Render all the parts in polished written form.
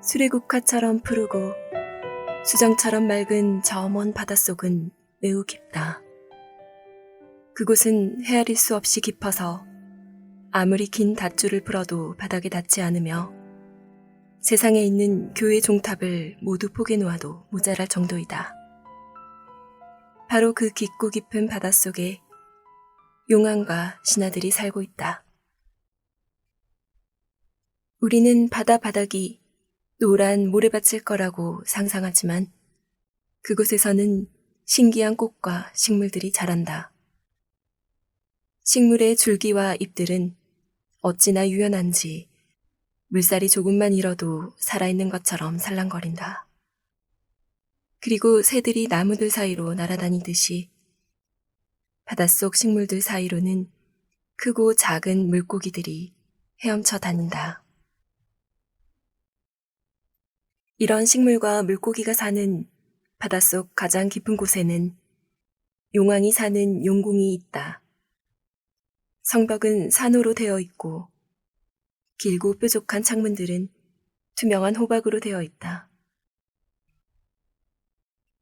수레국화처럼 푸르고 수정처럼 맑은 저 먼 바닷속은 매우 깊다. 그곳은 헤아릴 수 없이 깊어서 아무리 긴 닷줄을 풀어도 바닥에 닿지 않으며 세상에 있는 교회 종탑을 모두 포개 놓아도 모자랄 정도이다. 바로 그 깊고 깊은 바닷속에 용왕과 신하들이 살고 있다. 우리는 바다 바닥이 노란 모래밭일 거라고 상상하지만 그곳에서는 신기한 꽃과 식물들이 자란다. 식물의 줄기와 잎들은 어찌나 유연한지 물살이 조금만 일어도 살아있는 것처럼 살랑거린다. 그리고 새들이 나무들 사이로 날아다니듯이 바닷속 식물들 사이로는 크고 작은 물고기들이 헤엄쳐 다닌다. 이런 식물과 물고기가 사는 바닷속 가장 깊은 곳에는 용왕이 사는 용궁이 있다. 성벽은 산호로 되어 있고 길고 뾰족한 창문들은 투명한 호박으로 되어 있다.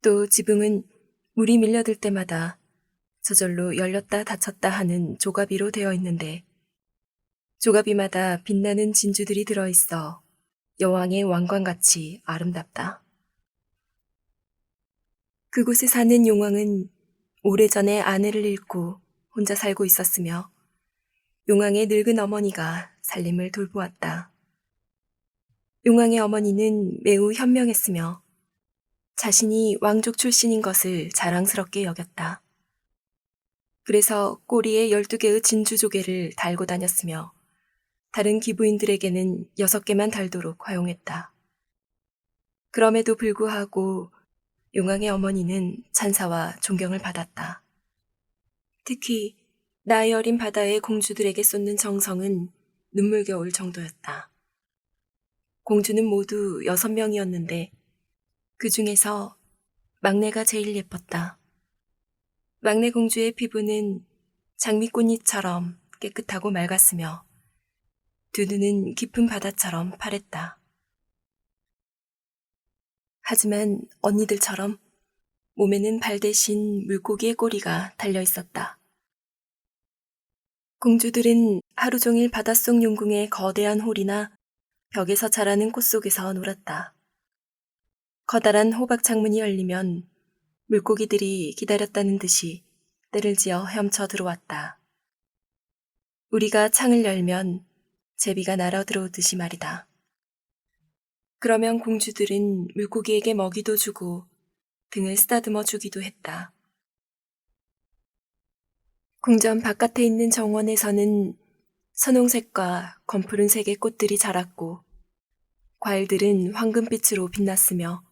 또 지붕은 물이 밀려들 때마다 저절로 열렸다 닫혔다 하는 조가비로 되어 있는데 조가비마다 빛나는 진주들이 들어있어 여왕의 왕관같이 아름답다. 그곳에 사는 용왕은 오래전에 아내를 잃고 혼자 살고 있었으며 용왕의 늙은 어머니가 살림을 돌보았다. 용왕의 어머니는 매우 현명했으며 자신이 왕족 출신인 것을 자랑스럽게 여겼다. 그래서 꼬리에 12개의 진주조개를 달고 다녔으며 다른 기부인들에게는 6개만 달도록 허용했다. 그럼에도 불구하고 용왕의 어머니는 찬사와 존경을 받았다. 특히 나이 어린 바다의 공주들에게 쏟는 정성은 눈물겨울 정도였다. 공주는 모두 6명이었는데 그 중에서 막내가 제일 예뻤다. 막내 공주의 피부는 장미꽃잎처럼 깨끗하고 맑았으며 두 눈은 깊은 바다처럼 파랬다. 하지만 언니들처럼 몸에는 발 대신 물고기의 꼬리가 달려 있었다. 공주들은 하루 종일 바닷속 용궁의 거대한 홀이나 벽에서 자라는 꽃 속에서 놀았다. 커다란 호박 창문이 열리면 물고기들이 기다렸다는 듯이 떼를 지어 헤엄쳐 들어왔다. 우리가 창을 열면 제비가 날아 들어오듯이 말이다. 그러면 공주들은 물고기에게 먹이도 주고 등을 쓰다듬어 주기도 했다. 궁전 바깥에 있는 정원에서는 선홍색과 검푸른색의 꽃들이 자랐고 과일들은 황금빛으로 빛났으며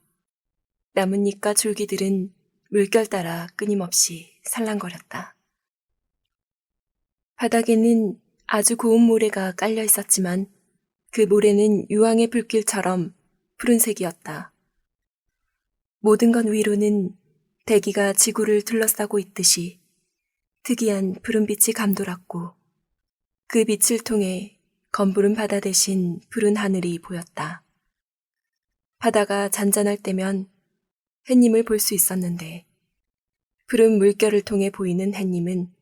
나뭇잎과 줄기들은 물결 따라 끊임없이 살랑거렸다. 바닥에는 아주 고운 모래가 깔려 있었지만 그 모래는 유황의 불길처럼 푸른색이었다. 모든 것 위로는 대기가 지구를 둘러싸고 있듯이 특이한 푸른빛이 감돌았고 그 빛을 통해 검부른 바다 대신 푸른 하늘이 보였다. 바다가 잔잔할 때면 햇님을 볼 수 있었는데 푸른 물결을 통해 보이는 햇님은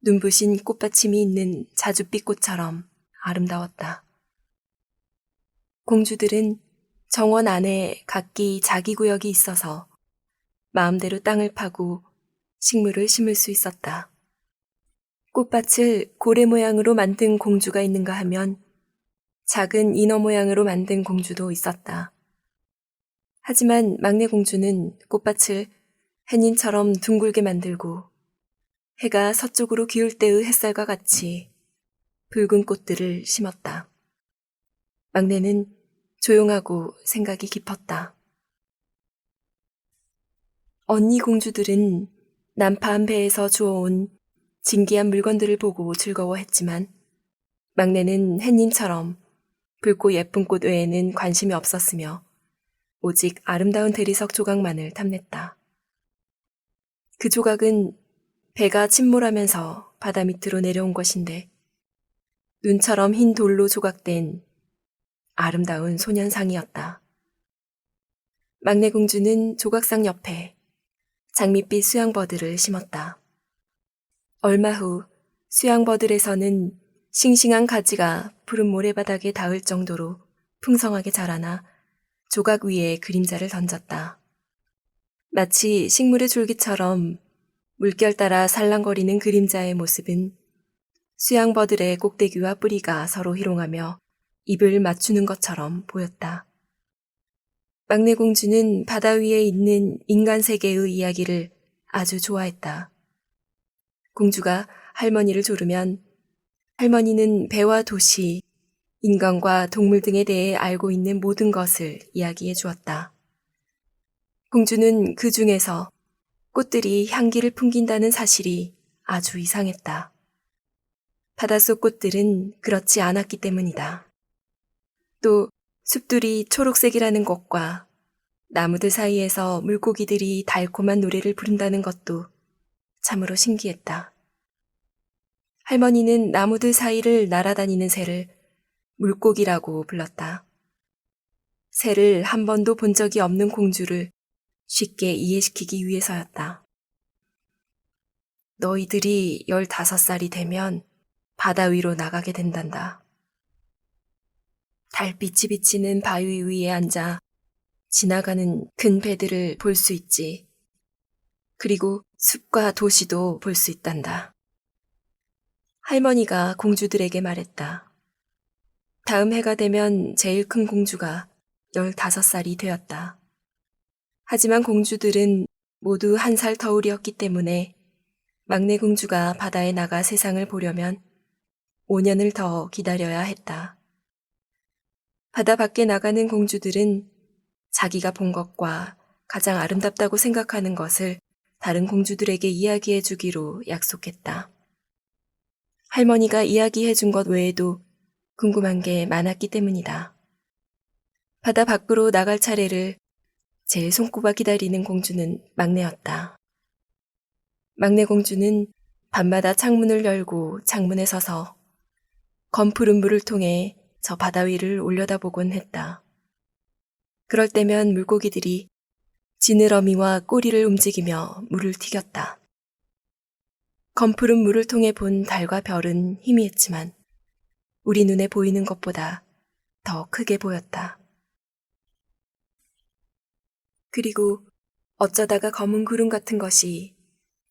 눈부신 꽃받침이 있는 자줏빛 꽃처럼 아름다웠다. 공주들은 정원 안에 각기 자기 구역이 있어서 마음대로 땅을 파고 식물을 심을 수 있었다. 꽃밭을 고래 모양으로 만든 공주가 있는가 하면 작은 인어 모양으로 만든 공주도 있었다. 하지만 막내 공주는 꽃밭을 햇님처럼 둥글게 만들고 해가 서쪽으로 기울 때의 햇살과 같이 붉은 꽃들을 심었다. 막내는 조용하고 생각이 깊었다. 언니 공주들은 난파한 배에서 주워온 진귀한 물건들을 보고 즐거워했지만 막내는 햇님처럼 붉고 예쁜 꽃 외에는 관심이 없었으며 오직 아름다운 대리석 조각만을 탐냈다. 그 조각은 배가 침몰하면서 바다 밑으로 내려온 것인데 눈처럼 흰 돌로 조각된 아름다운 소년상이었다. 막내 공주는 조각상 옆에 장밋빛 수양버들을 심었다. 얼마 후 수양버들에서는 싱싱한 가지가 푸른 모래바닥에 닿을 정도로 풍성하게 자라나 조각 위에 그림자를 던졌다. 마치 식물의 줄기처럼 물결 따라 살랑거리는 그림자의 모습은 수양버들의 꼭대기와 뿌리가 서로 희롱하며 입을 맞추는 것처럼 보였다. 막내 공주는 바다 위에 있는 인간 세계의 이야기를 아주 좋아했다. 공주가 할머니를 조르면 할머니는 배와 도시, 인간과 동물 등에 대해 알고 있는 모든 것을 이야기해 주었다. 공주는 그 중에서 꽃들이 향기를 풍긴다는 사실이 아주 이상했다. 바닷속 꽃들은 그렇지 않았기 때문이다. 또 숲들이 초록색이라는 것과 나무들 사이에서 물고기들이 달콤한 노래를 부른다는 것도 참으로 신기했다. 할머니는 나무들 사이를 날아다니는 새를 물고기라고 불렀다. 새를 한 번도 본 적이 없는 공주를 쉽게 이해시키기 위해서였다. 너희들이 15살이 되면 바다 위로 나가게 된단다. 달빛이 비치는 바위 위에 앉아 지나가는 큰 배들을 볼 수 있지. 그리고 숲과 도시도 볼 수 있단다. 할머니가 공주들에게 말했다. 다음 해가 되면 제일 큰 공주가 15살이 되었다. 하지만 공주들은 모두 1살 터울이었기 때문에 막내 공주가 바다에 나가 세상을 보려면 5년을 더 기다려야 했다. 바다 밖에 나가는 공주들은 자기가 본 것과 가장 아름답다고 생각하는 것을 다른 공주들에게 이야기해 주기로 약속했다. 할머니가 이야기해 준 것 외에도 궁금한 게 많았기 때문이다. 바다 밖으로 나갈 차례를 제일 손꼽아 기다리는 공주는 막내였다. 막내 공주는 밤마다 창문을 열고 창문에 서서 검푸른 물을 통해 저 바다 위를 올려다보곤 했다. 그럴 때면 물고기들이 지느러미와 꼬리를 움직이며 물을 튀겼다. 검푸른 물을 통해 본 달과 별은 희미했지만 우리 눈에 보이는 것보다 더 크게 보였다. 그리고 어쩌다가 검은 구름 같은 것이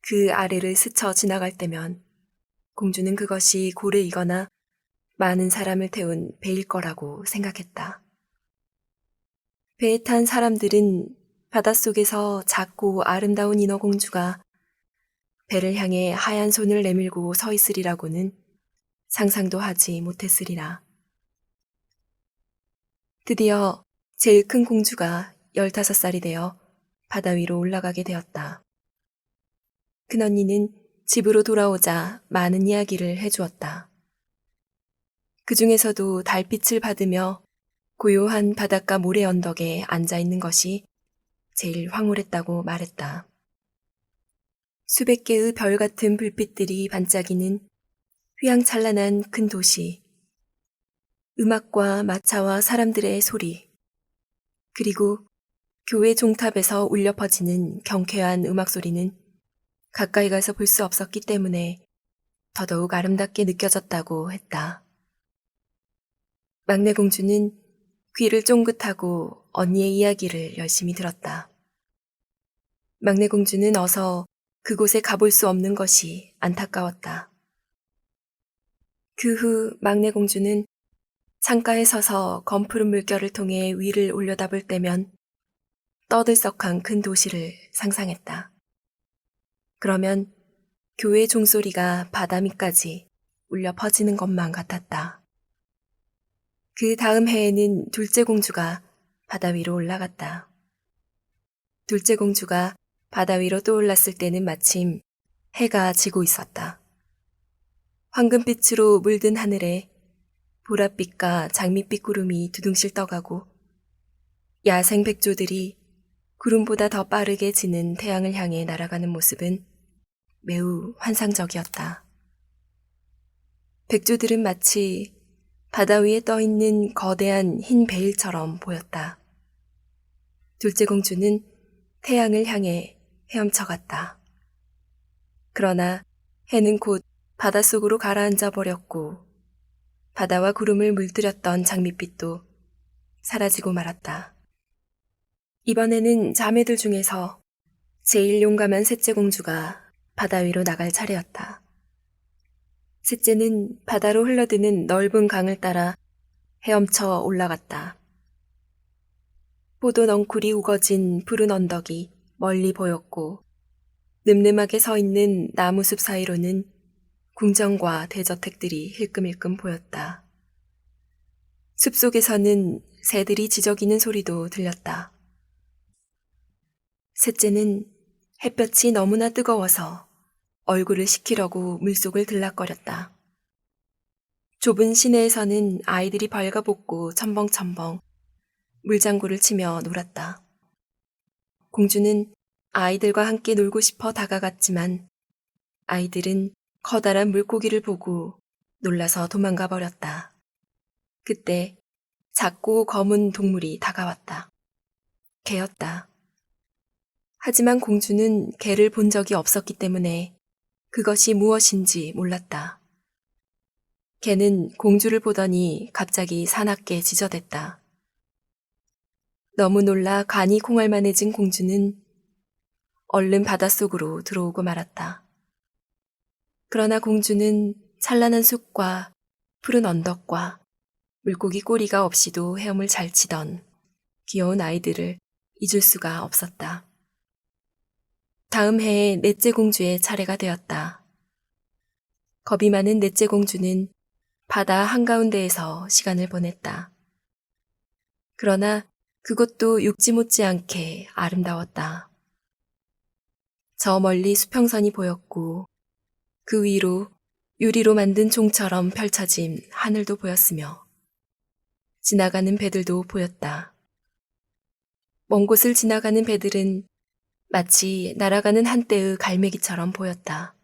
그 아래를 스쳐 지나갈 때면 공주는 그것이 고래이거나 많은 사람을 태운 배일 거라고 생각했다. 배에 탄 사람들은 바닷속에서 작고 아름다운 인어공주가 배를 향해 하얀 손을 내밀고 서 있으리라고는 상상도 하지 못했으리라. 드디어 제일 큰 공주가 15살이 되어 바다 위로 올라가게 되었다. 큰언니는 집으로 돌아오자 많은 이야기를 해주었다. 그 중에서도 달빛을 받으며 고요한 바닷가 모래 언덕에 앉아 있는 것이 제일 황홀했다고 말했다. 수백 개의 별 같은 불빛들이 반짝이는 휘황찬란한 큰 도시, 음악과 마차와 사람들의 소리, 그리고 교회 종탑에서 울려 퍼지는 경쾌한 음악 소리는 가까이 가서 볼 수 없었기 때문에 더더욱 아름답게 느껴졌다고 했다. 막내 공주는 귀를 쫑긋하고 언니의 이야기를 열심히 들었다. 막내 공주는 어서 그곳에 가볼 수 없는 것이 안타까웠다. 그 후 막내 공주는 창가에 서서 검푸른 물결을 통해 위를 올려다볼 때면 떠들썩한 큰 도시를 상상했다. 그러면 교회 종소리가 바다 밑까지 울려 퍼지는 것만 같았다. 그 다음 해에는 둘째 공주가 바다 위로 올라갔다. 둘째 공주가 바다 위로 떠올랐을 때는 마침 해가 지고 있었다. 황금빛으로 물든 하늘에 보랏빛과 장밋빛 구름이 두둥실 떠가고 야생 백조들이 구름보다 더 빠르게 지는 태양을 향해 날아가는 모습은 매우 환상적이었다. 백조들은 마치 바다 위에 떠있는 거대한 흰 베일처럼 보였다. 둘째 공주는 태양을 향해 헤엄쳐 갔다. 그러나 해는 곧 바닷속으로 가라앉아 버렸고 바다와 구름을 물들였던 장밋빛도 사라지고 말았다. 이번에는 자매들 중에서 제일 용감한 셋째 공주가 바다 위로 나갈 차례였다. 셋째는 바다로 흘러드는 넓은 강을 따라 헤엄쳐 올라갔다. 포도 넝쿨이 우거진 푸른 언덕이 멀리 보였고 늠름하게 서 있는 나무숲 사이로는 궁전과 대저택들이 힐끔힐끔 보였다. 숲속에서는 새들이 지저귀는 소리도 들렸다. 셋째는 햇볕이 너무나 뜨거워서 얼굴을 식히려고 물속을 들락거렸다. 좁은 시내에서는 아이들이 벌거벗고 첨벙첨벙 물장구를 치며 놀았다. 공주는 아이들과 함께 놀고 싶어 다가갔지만 아이들은 커다란 물고기를 보고 놀라서 도망가 버렸다. 그때 작고 검은 동물이 다가왔다. 개였다. 하지만 공주는 개를 본 적이 없었기 때문에 그것이 무엇인지 몰랐다. 개는 공주를 보더니 갑자기 사납게 지저댔다. 너무 놀라 간이 콩알만해진 공주는 얼른 바닷속으로 들어오고 말았다. 그러나 공주는 찬란한 숲과 푸른 언덕과 물고기 꼬리가 없이도 헤엄을 잘 치던 귀여운 아이들을 잊을 수가 없었다. 다음 해에 넷째 공주의 차례가 되었다. 겁이 많은 넷째 공주는 바다 한가운데에서 시간을 보냈다. 그러나 그것도 육지 못지않게 아름다웠다. 저 멀리 수평선이 보였고 그 위로 유리로 만든 종처럼 펼쳐진 하늘도 보였으며 지나가는 배들도 보였다. 먼 곳을 지나가는 배들은 마치 날아가는 한때의 갈매기처럼 보였다.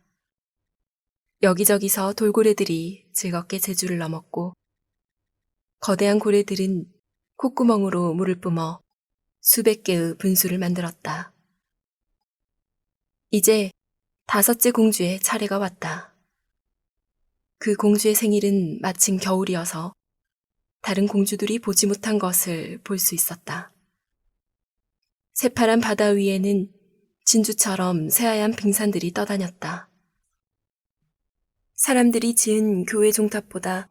여기저기서 돌고래들이 즐겁게 제주를 넘었고 거대한 고래들은 콧구멍으로 물을 뿜어 수백 개의 분수를 만들었다. 이제 다섯째 공주의 차례가 왔다. 그 공주의 생일은 마침 겨울이어서 다른 공주들이 보지 못한 것을 볼 수 있었다. 새파란 바다 위에는 진주처럼 새하얀 빙산들이 떠다녔다. 사람들이 지은 교회 종탑보다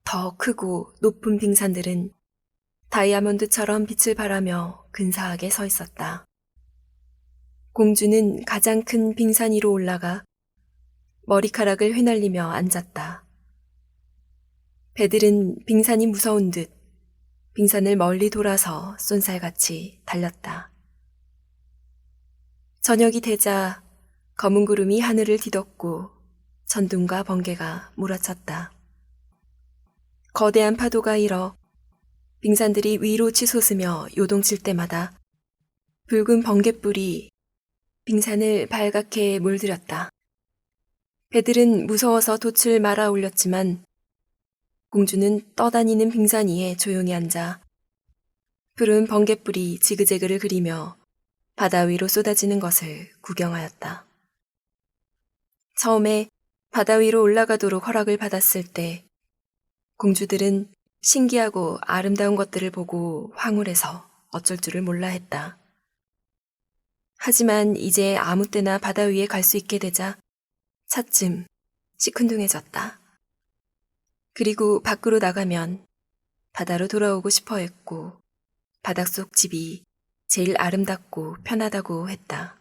더 크고 높은 빙산들은 다이아몬드처럼 빛을 발하며 근사하게 서 있었다. 공주는 가장 큰 빙산 위로 올라가 머리카락을 휘날리며 앉았다. 배들은 빙산이 무서운 듯 빙산을 멀리 돌아서 쏜살같이 달렸다. 저녁이 되자 검은 구름이 하늘을 뒤덮고 천둥과 번개가 몰아쳤다. 거대한 파도가 일어 빙산들이 위로 치솟으며 요동칠 때마다 붉은 번갯불이 빙산을 발갛게 물들였다. 배들은 무서워서 돛을 말아 올렸지만 공주는 떠다니는 빙산 위에 조용히 앉아 푸른 번갯불이 지그재그를 그리며 바다 위로 쏟아지는 것을 구경하였다. 처음에 바다 위로 올라가도록 허락을 받았을 때 공주들은 신기하고 아름다운 것들을 보고 황홀해서 어쩔 줄을 몰라 했다. 하지만 이제 아무 때나 바다 위에 갈 수 있게 되자 차츰 시큰둥해졌다. 그리고 밖으로 나가면 바다로 돌아오고 싶어 했고 바닷속 집이 제일 아름답고 편하다고 했다.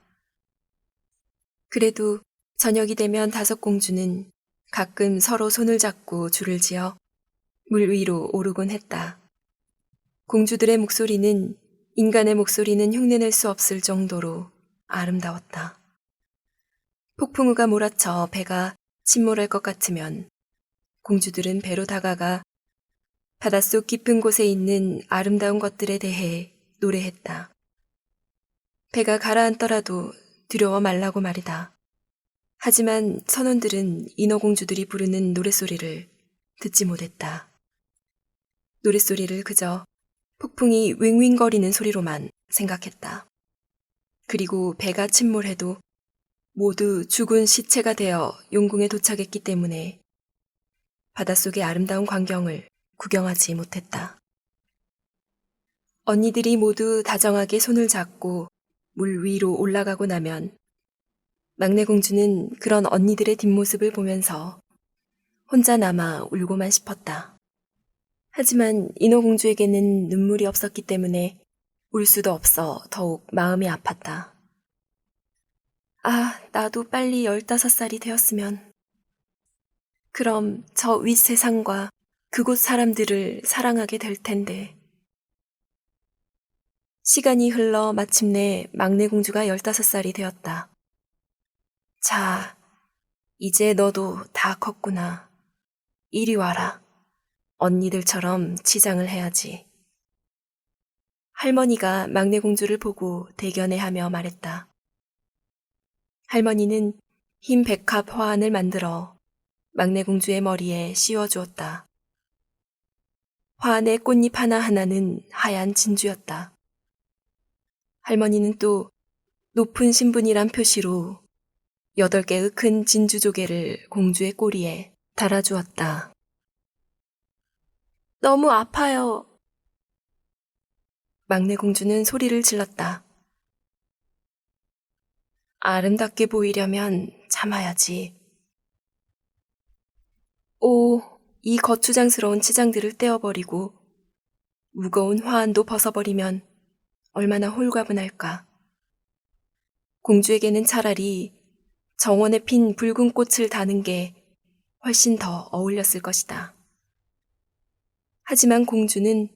그래도 저녁이 되면 다섯 공주는 가끔 서로 손을 잡고 줄을 지어 물 위로 오르곤 했다. 공주들의 목소리는 인간의 목소리는 흉내낼 수 없을 정도로 아름다웠다. 폭풍우가 몰아쳐 배가 침몰할 것 같으면 공주들은 배로 다가가 바닷속 깊은 곳에 있는 아름다운 것들에 대해 노래했다. 배가 가라앉더라도 두려워 말라고 말이다. 하지만 선원들은 인어공주들이 부르는 노랫소리를 듣지 못했다. 노랫소리를 그저 폭풍이 윙윙거리는 소리로만 생각했다. 그리고 배가 침몰해도 모두 죽은 시체가 되어 용궁에 도착했기 때문에 바닷속의 아름다운 광경을 구경하지 못했다. 언니들이 모두 다정하게 손을 잡고 물 위로 올라가고 나면 막내 공주는 그런 언니들의 뒷모습을 보면서 혼자 남아 울고만 싶었다. 하지만 인어공주에게는 눈물이 없었기 때문에 울 수도 없어 더욱 마음이 아팠다. 아, 나도 빨리 15살이 되었으면. 그럼 저 윗세상과 그곳 사람들을 사랑하게 될 텐데. 시간이 흘러 마침내 막내 공주가 15살이 되었다. 자, 이제 너도 다 컸구나. 이리 와라. 언니들처럼 치장을 해야지. 할머니가 막내 공주를 보고 대견해하며 말했다. 할머니는 흰 백합 화환을 만들어 막내 공주의 머리에 씌워주었다. 화환의 꽃잎 하나하나는 하얀 진주였다. 할머니는 또 높은 신분이란 표시로 8개의 큰 진주 조개를 공주의 꼬리에 달아주었다. 너무 아파요. 막내 공주는 소리를 질렀다. 아름답게 보이려면 참아야지. 오, 이 거추장스러운 치장들을 떼어버리고 무거운 화환도 벗어버리면 얼마나 홀가분할까. 공주에게는 차라리 정원에 핀 붉은 꽃을 다는 게 훨씬 더 어울렸을 것이다. 하지만 공주는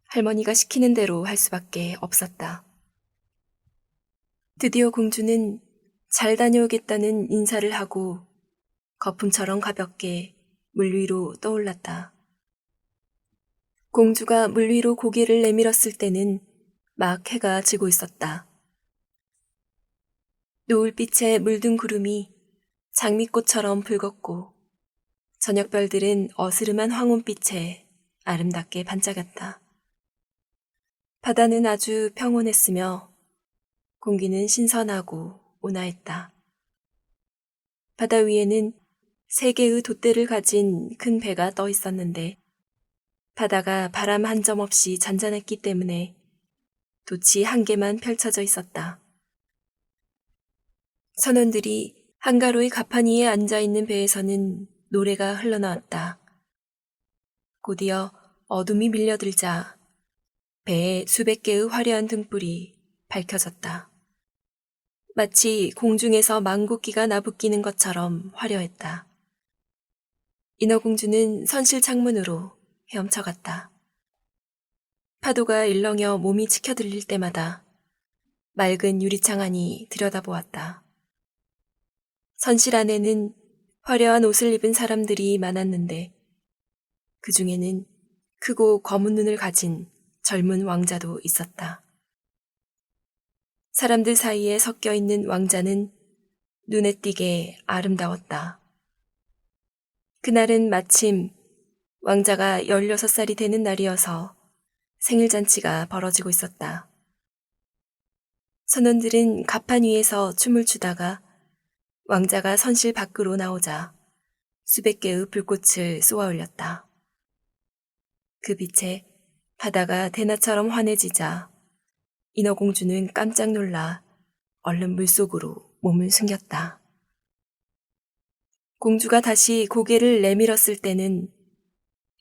할머니가 시키는 대로 할 수밖에 없었다. 드디어 공주는 잘 다녀오겠다는 인사를 하고 거품처럼 가볍게 물 위로 떠올랐다. 공주가 물 위로 고개를 내밀었을 때는 막 해가 지고 있었다. 노을빛에 물든 구름이 장미꽃처럼 붉었고 저녁별들은 어스름한 황혼빛에 아름답게 반짝였다. 바다는 아주 평온했으며 공기는 신선하고 온화했다. 바다 위에는 3개의 돛대를 가진 큰 배가 떠 있었는데 바다가 바람 한 점 없이 잔잔했기 때문에 돛이 1개만 펼쳐져 있었다. 선원들이 한가로이 가판 위에 앉아있는 배에서는 노래가 흘러나왔다. 곧이어 어둠이 밀려들자 배에 수백 개의 화려한 등불이 밝혀졌다. 마치 공중에서 망국기가 나부끼는 것처럼 화려했다. 인어공주는 선실 창문으로 헤엄쳐갔다. 파도가 일렁여 몸이 치켜들릴 때마다 맑은 유리창 안이 들여다보았다. 선실 안에는 화려한 옷을 입은 사람들이 많았는데 그 중에는 크고 검은 눈을 가진 젊은 왕자도 있었다. 사람들 사이에 섞여 있는 왕자는 눈에 띄게 아름다웠다. 그날은 마침 왕자가 16살이 되는 날이어서 생일잔치가 벌어지고 있었다. 선원들은 가판 위에서 춤을 추다가 왕자가 선실 밖으로 나오자 수백 개의 불꽃을 쏘아 올렸다. 그 빛에 바다가 대낮처럼 환해지자 인어공주는 깜짝 놀라 얼른 물속으로 몸을 숨겼다. 공주가 다시 고개를 내밀었을 때는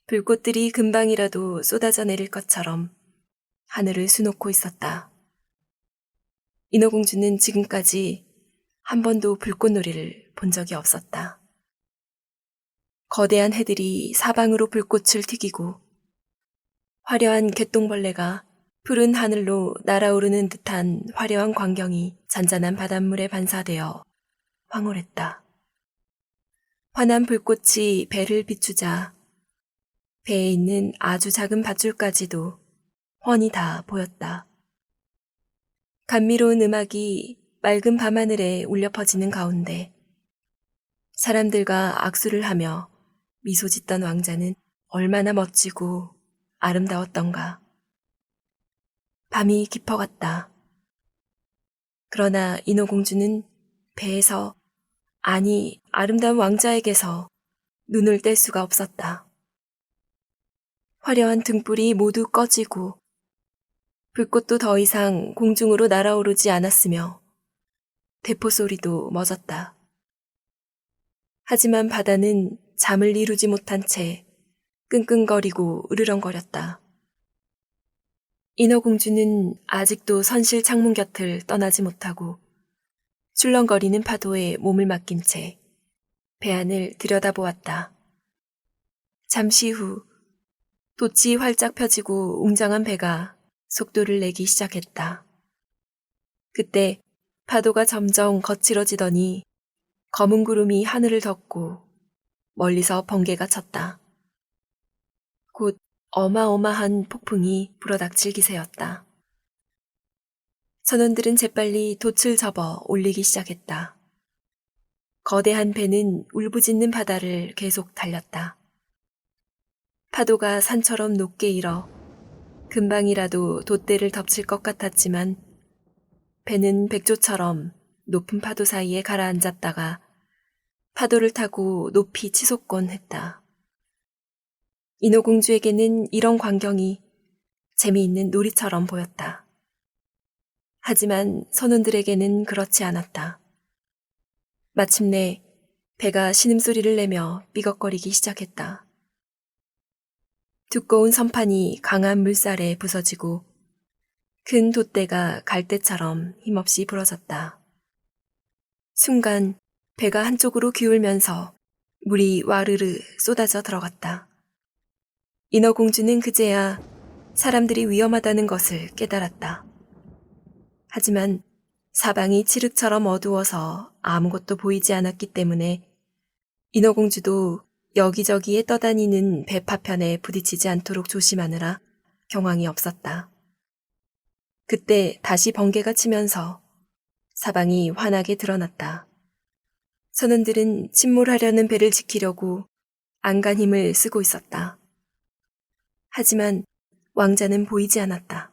불꽃들이 금방이라도 쏟아져 내릴 것처럼 하늘을 수놓고 있었다. 인어공주는 지금까지 한 번도 불꽃놀이를 본 적이 없었다. 거대한 해들이 사방으로 불꽃을 튀기고 화려한 개똥벌레가 푸른 하늘로 날아오르는 듯한 화려한 광경이 잔잔한 바닷물에 반사되어 황홀했다. 환한 불꽃이 배를 비추자 배에 있는 아주 작은 밧줄까지도 훤히 다 보였다. 감미로운 음악이 맑은 밤하늘에 울려 퍼지는 가운데 사람들과 악수를 하며 미소 짓던 왕자는 얼마나 멋지고 아름다웠던가. 밤이 깊어갔다. 그러나 인어공주는 배에서, 아니 아름다운 왕자에게서 눈을 뗄 수가 없었다. 화려한 등불이 모두 꺼지고 불꽃도 더 이상 공중으로 날아오르지 않았으며 대포 소리도 멎었다. 하지만 바다는 잠을 이루지 못한 채 끙끙거리고 으르렁거렸다. 인어공주는 아직도 선실 창문 곁을 떠나지 못하고 출렁거리는 파도에 몸을 맡긴 채 배 안을 들여다보았다. 잠시 후 돛이 활짝 펴지고 웅장한 배가 속도를 내기 시작했다. 그때 파도가 점점 거칠어지더니 검은 구름이 하늘을 덮고 멀리서 번개가 쳤다. 곧 어마어마한 폭풍이 불어닥칠 기세였다. 선원들은 재빨리 돛을 접어 올리기 시작했다. 거대한 배는 울부짖는 바다를 계속 달렸다. 파도가 산처럼 높게 일어 금방이라도 돛대를 덮칠 것 같았지만 배는 백조처럼 높은 파도 사이에 가라앉았다가 파도를 타고 높이 치솟곤 했다. 인어공주에게는 이런 광경이 재미있는 놀이처럼 보였다. 하지만 선원들에게는 그렇지 않았다. 마침내 배가 신음소리를 내며 삐걱거리기 시작했다. 두꺼운 선판이 강한 물살에 부서지고 큰 돛대가 갈대처럼 힘없이 부러졌다. 순간 배가 한쪽으로 기울면서 물이 와르르 쏟아져 들어갔다. 인어공주는 그제야 사람들이 위험하다는 것을 깨달았다. 하지만 사방이 칠흑처럼 어두워서 아무것도 보이지 않았기 때문에 인어공주도 여기저기에 떠다니는 배 파편에 부딪히지 않도록 조심하느라 경황이 없었다. 그때 다시 번개가 치면서 사방이 환하게 드러났다. 선원들은 침몰하려는 배를 지키려고 안간 힘을 쓰고 있었다. 하지만 왕자는 보이지 않았다.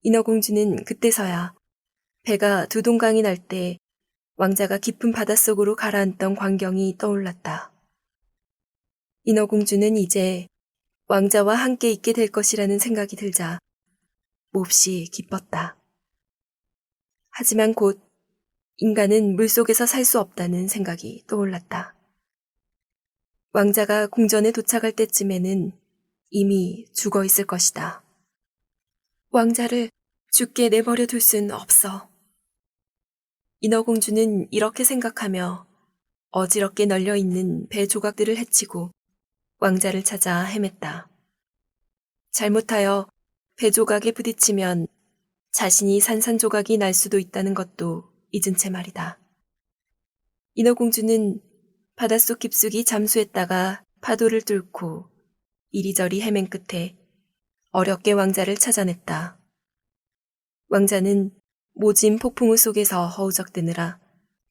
인어공주는 그때서야 배가 두 동강이 날 때 왕자가 깊은 바닷속으로 가라앉던 광경이 떠올랐다. 인어공주는 이제 왕자와 함께 있게 될 것이라는 생각이 들자 몹시 기뻤다. 하지만 곧 인간은 물속에서 살 수 없다는 생각이 떠올랐다. 왕자가 궁전에 도착할 때쯤에는 이미 죽어 있을 것이다. 왕자를 죽게 내버려 둘 순 없어. 인어공주는 이렇게 생각하며 어지럽게 널려있는 배 조각들을 헤치고 왕자를 찾아 헤맸다. 잘못하여 배 조각에 부딪히면 자신이 산산조각이 날 수도 있다는 것도 잊은 채 말이다. 인어공주는 바닷속 깊숙이 잠수했다가 파도를 뚫고 이리저리 헤맨 끝에 어렵게 왕자를 찾아냈다. 왕자는 모진 폭풍우 속에서 허우적대느라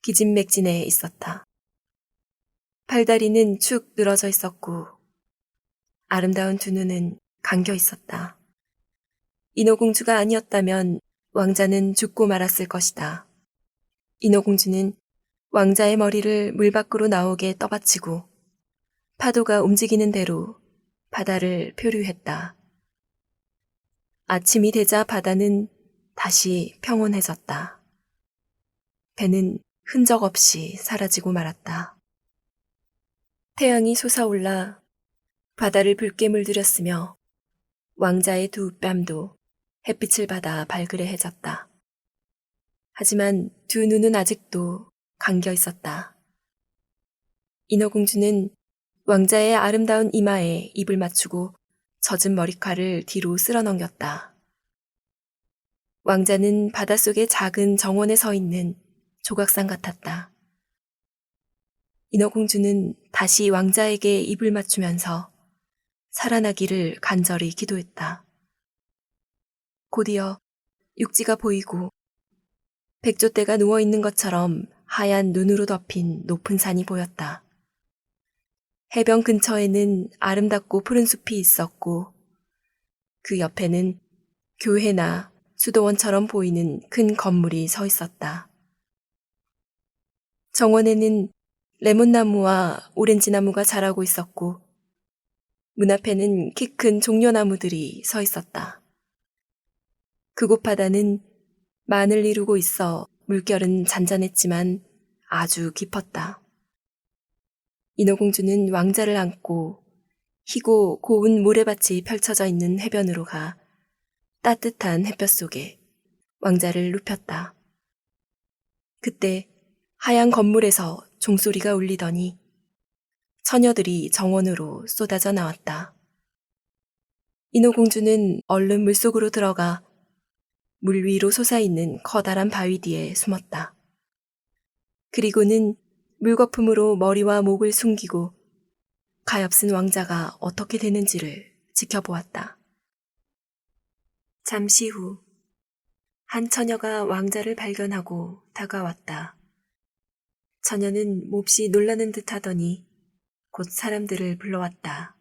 기진맥진해 있었다. 팔다리는 축 늘어져 있었고 아름다운 두 눈은 감겨 있었다. 인어공주가 아니었다면 왕자는 죽고 말았을 것이다. 인어공주는 왕자의 머리를 물 밖으로 나오게 떠받치고 파도가 움직이는 대로 바다를 표류했다. 아침이 되자 바다는 다시 평온해졌다. 배는 흔적 없이 사라지고 말았다. 태양이 솟아올라 바다를 붉게 물들였으며 왕자의 두 뺨도 햇빛을 받아 발그레해졌다. 하지만 두 눈은 아직도 감겨 있었다. 인어공주는 왕자의 아름다운 이마에 입을 맞추고 젖은 머리칼을 뒤로 쓸어넘겼다. 왕자는 바닷속의 작은 정원에 서 있는 조각상 같았다. 인어공주는 다시 왕자에게 입을 맞추면서 살아나기를 간절히 기도했다. 곧이어 육지가 보이고 백조떼가 누워있는 것처럼 하얀 눈으로 덮인 높은 산이 보였다. 해변 근처에는 아름답고 푸른 숲이 있었고 그 옆에는 교회나 수도원처럼 보이는 큰 건물이 서 있었다. 정원에는 레몬나무와 오렌지나무가 자라고 있었고 문 앞에는 키 큰 종려나무들이 서 있었다. 그곳 바다는 만을 이루고 있어 물결은 잔잔했지만 아주 깊었다. 인어공주는 왕자를 안고 희고 고운 모래밭이 펼쳐져 있는 해변으로 가 따뜻한 햇볕 속에 왕자를 눕혔다. 그때 하얀 건물에서 종소리가 울리더니 처녀들이 정원으로 쏟아져 나왔다. 인어공주는 얼른 물속으로 들어가 물 위로 솟아있는 커다란 바위 뒤에 숨었다. 그리고는 물거품으로 머리와 목을 숨기고 가엾은 왕자가 어떻게 되는지를 지켜보았다. 잠시 후 한 처녀가 왕자를 발견하고 다가왔다. 처녀는 몹시 놀라는 듯 하더니 곧 사람들을 불러왔다.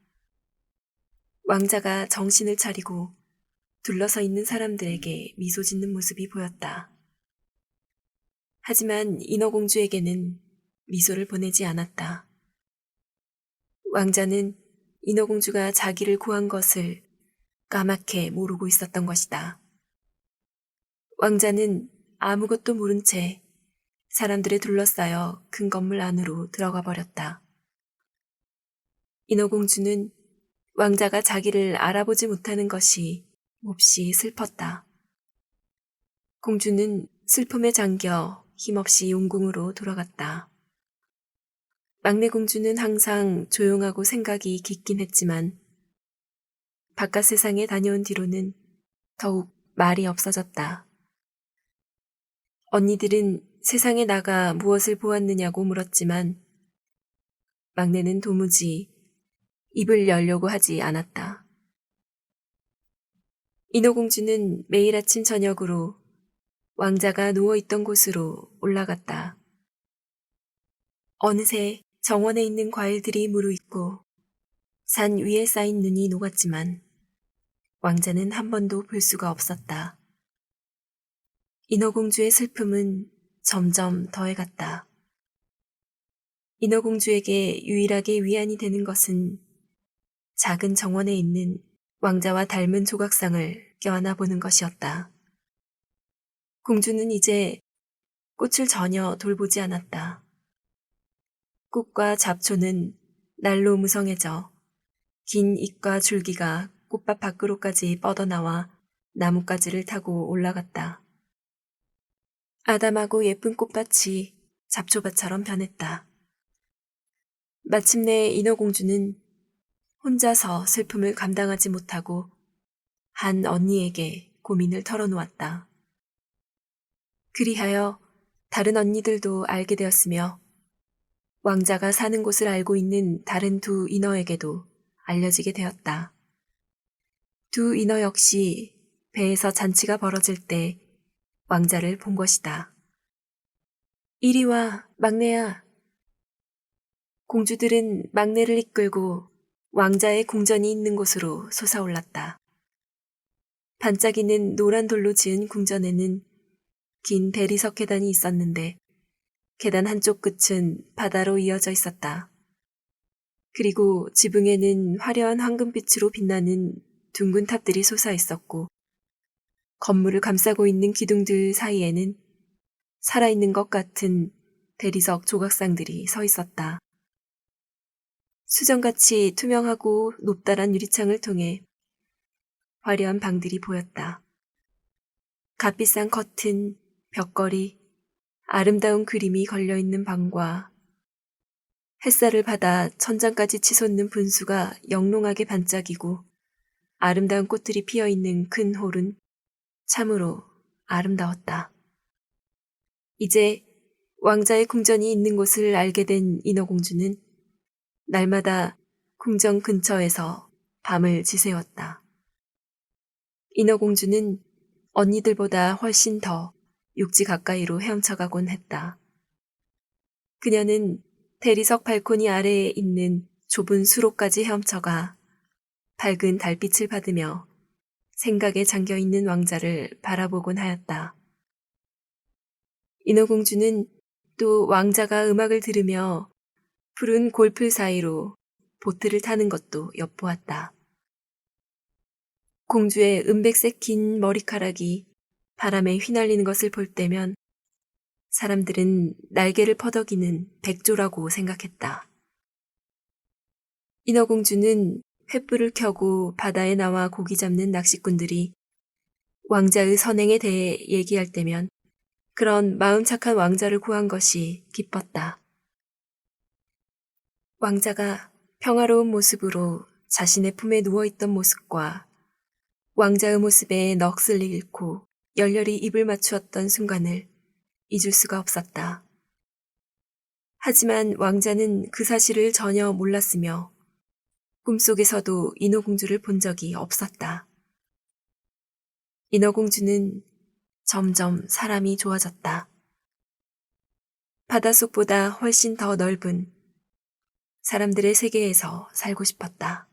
왕자가 정신을 차리고 둘러서 있는 사람들에게 미소 짓는 모습이 보였다. 하지만 인어공주에게는 미소를 보내지 않았다. 왕자는 인어공주가 자기를 구한 것을 까맣게 모르고 있었던 것이다. 왕자는 아무것도 모른 채 사람들에 둘러싸여 큰 건물 안으로 들어가 버렸다. 인어공주는 왕자가 자기를 알아보지 못하는 것이 몹시 슬펐다. 공주는 슬픔에 잠겨 힘없이 용궁으로 돌아갔다. 막내 공주는 항상 조용하고 생각이 깊긴 했지만 바깥 세상에 다녀온 뒤로는 더욱 말이 없어졌다. 언니들은 세상에 나가 무엇을 보았느냐고 물었지만 막내는 도무지 입을 열려고 하지 않았다. 인어공주는 매일 아침 저녁으로 왕자가 누워있던 곳으로 올라갔다. 어느새 정원에 있는 과일들이 무르익고 산 위에 쌓인 눈이 녹았지만 왕자는 한 번도 볼 수가 없었다. 인어공주의 슬픔은 점점 더해갔다. 인어공주에게 유일하게 위안이 되는 것은 작은 정원에 있는 왕자와 닮은 조각상을 껴안아 보는 것이었다. 공주는 이제 꽃을 전혀 돌보지 않았다. 꽃과 잡초는 날로 무성해져 긴 잎과 줄기가 꽃밭 밖으로까지 뻗어나와 나뭇가지를 타고 올라갔다. 아담하고 예쁜 꽃밭이 잡초밭처럼 변했다. 마침내 인어공주는 혼자서 슬픔을 감당하지 못하고 한 언니에게 고민을 털어놓았다. 그리하여 다른 언니들도 알게 되었으며 왕자가 사는 곳을 알고 있는 다른 두 인어에게도 알려지게 되었다. 두 인어 역시 배에서 잔치가 벌어질 때 왕자를 본 것이다. 이리 와, 막내야. 공주들은 막내를 이끌고 왕자의 궁전이 있는 곳으로 솟아올랐다. 반짝이는 노란 돌로 지은 궁전에는 긴 대리석 계단이 있었는데 계단 한쪽 끝은 바다로 이어져 있었다. 그리고 지붕에는 화려한 황금빛으로 빛나는 둥근 탑들이 솟아 있었고 건물을 감싸고 있는 기둥들 사이에는 살아있는 것 같은 대리석 조각상들이 서 있었다. 수정같이 투명하고 높다란 유리창을 통해 화려한 방들이 보였다. 갓빛산 커튼, 벽걸이, 아름다운 그림이 걸려있는 방과 햇살을 받아 천장까지 치솟는 분수가 영롱하게 반짝이고 아름다운 꽃들이 피어있는 큰 홀은 참으로 아름다웠다. 이제 왕자의 궁전이 있는 곳을 알게 된 인어공주는 날마다 궁전 근처에서 밤을 지새웠다. 인어공주는 언니들보다 훨씬 더 육지 가까이로 헤엄쳐가곤 했다. 그녀는 대리석 발코니 아래에 있는 좁은 수로까지 헤엄쳐가 밝은 달빛을 받으며 생각에 잠겨있는 왕자를 바라보곤 하였다. 인어공주는 또 왕자가 음악을 들으며 푸른 골풀 사이로 보트를 타는 것도 엿보았다. 공주의 은백색 긴 머리카락이 바람에 휘날리는 것을 볼 때면 사람들은 날개를 퍼덕이는 백조라고 생각했다. 인어공주는 횃불을 켜고 바다에 나와 고기 잡는 낚시꾼들이 왕자의 선행에 대해 얘기할 때면 그런 마음 착한 왕자를 구한 것이 기뻤다. 왕자가 평화로운 모습으로 자신의 품에 누워있던 모습과 왕자의 모습에 넋을 잃고 열렬히 입을 맞추었던 순간을 잊을 수가 없었다. 하지만 왕자는 그 사실을 전혀 몰랐으며 꿈속에서도 인어공주를 본 적이 없었다. 인어공주는 점점 사람이 좋아졌다. 바닷속보다 훨씬 더 넓은 사람들의 세계에서 살고 싶었다.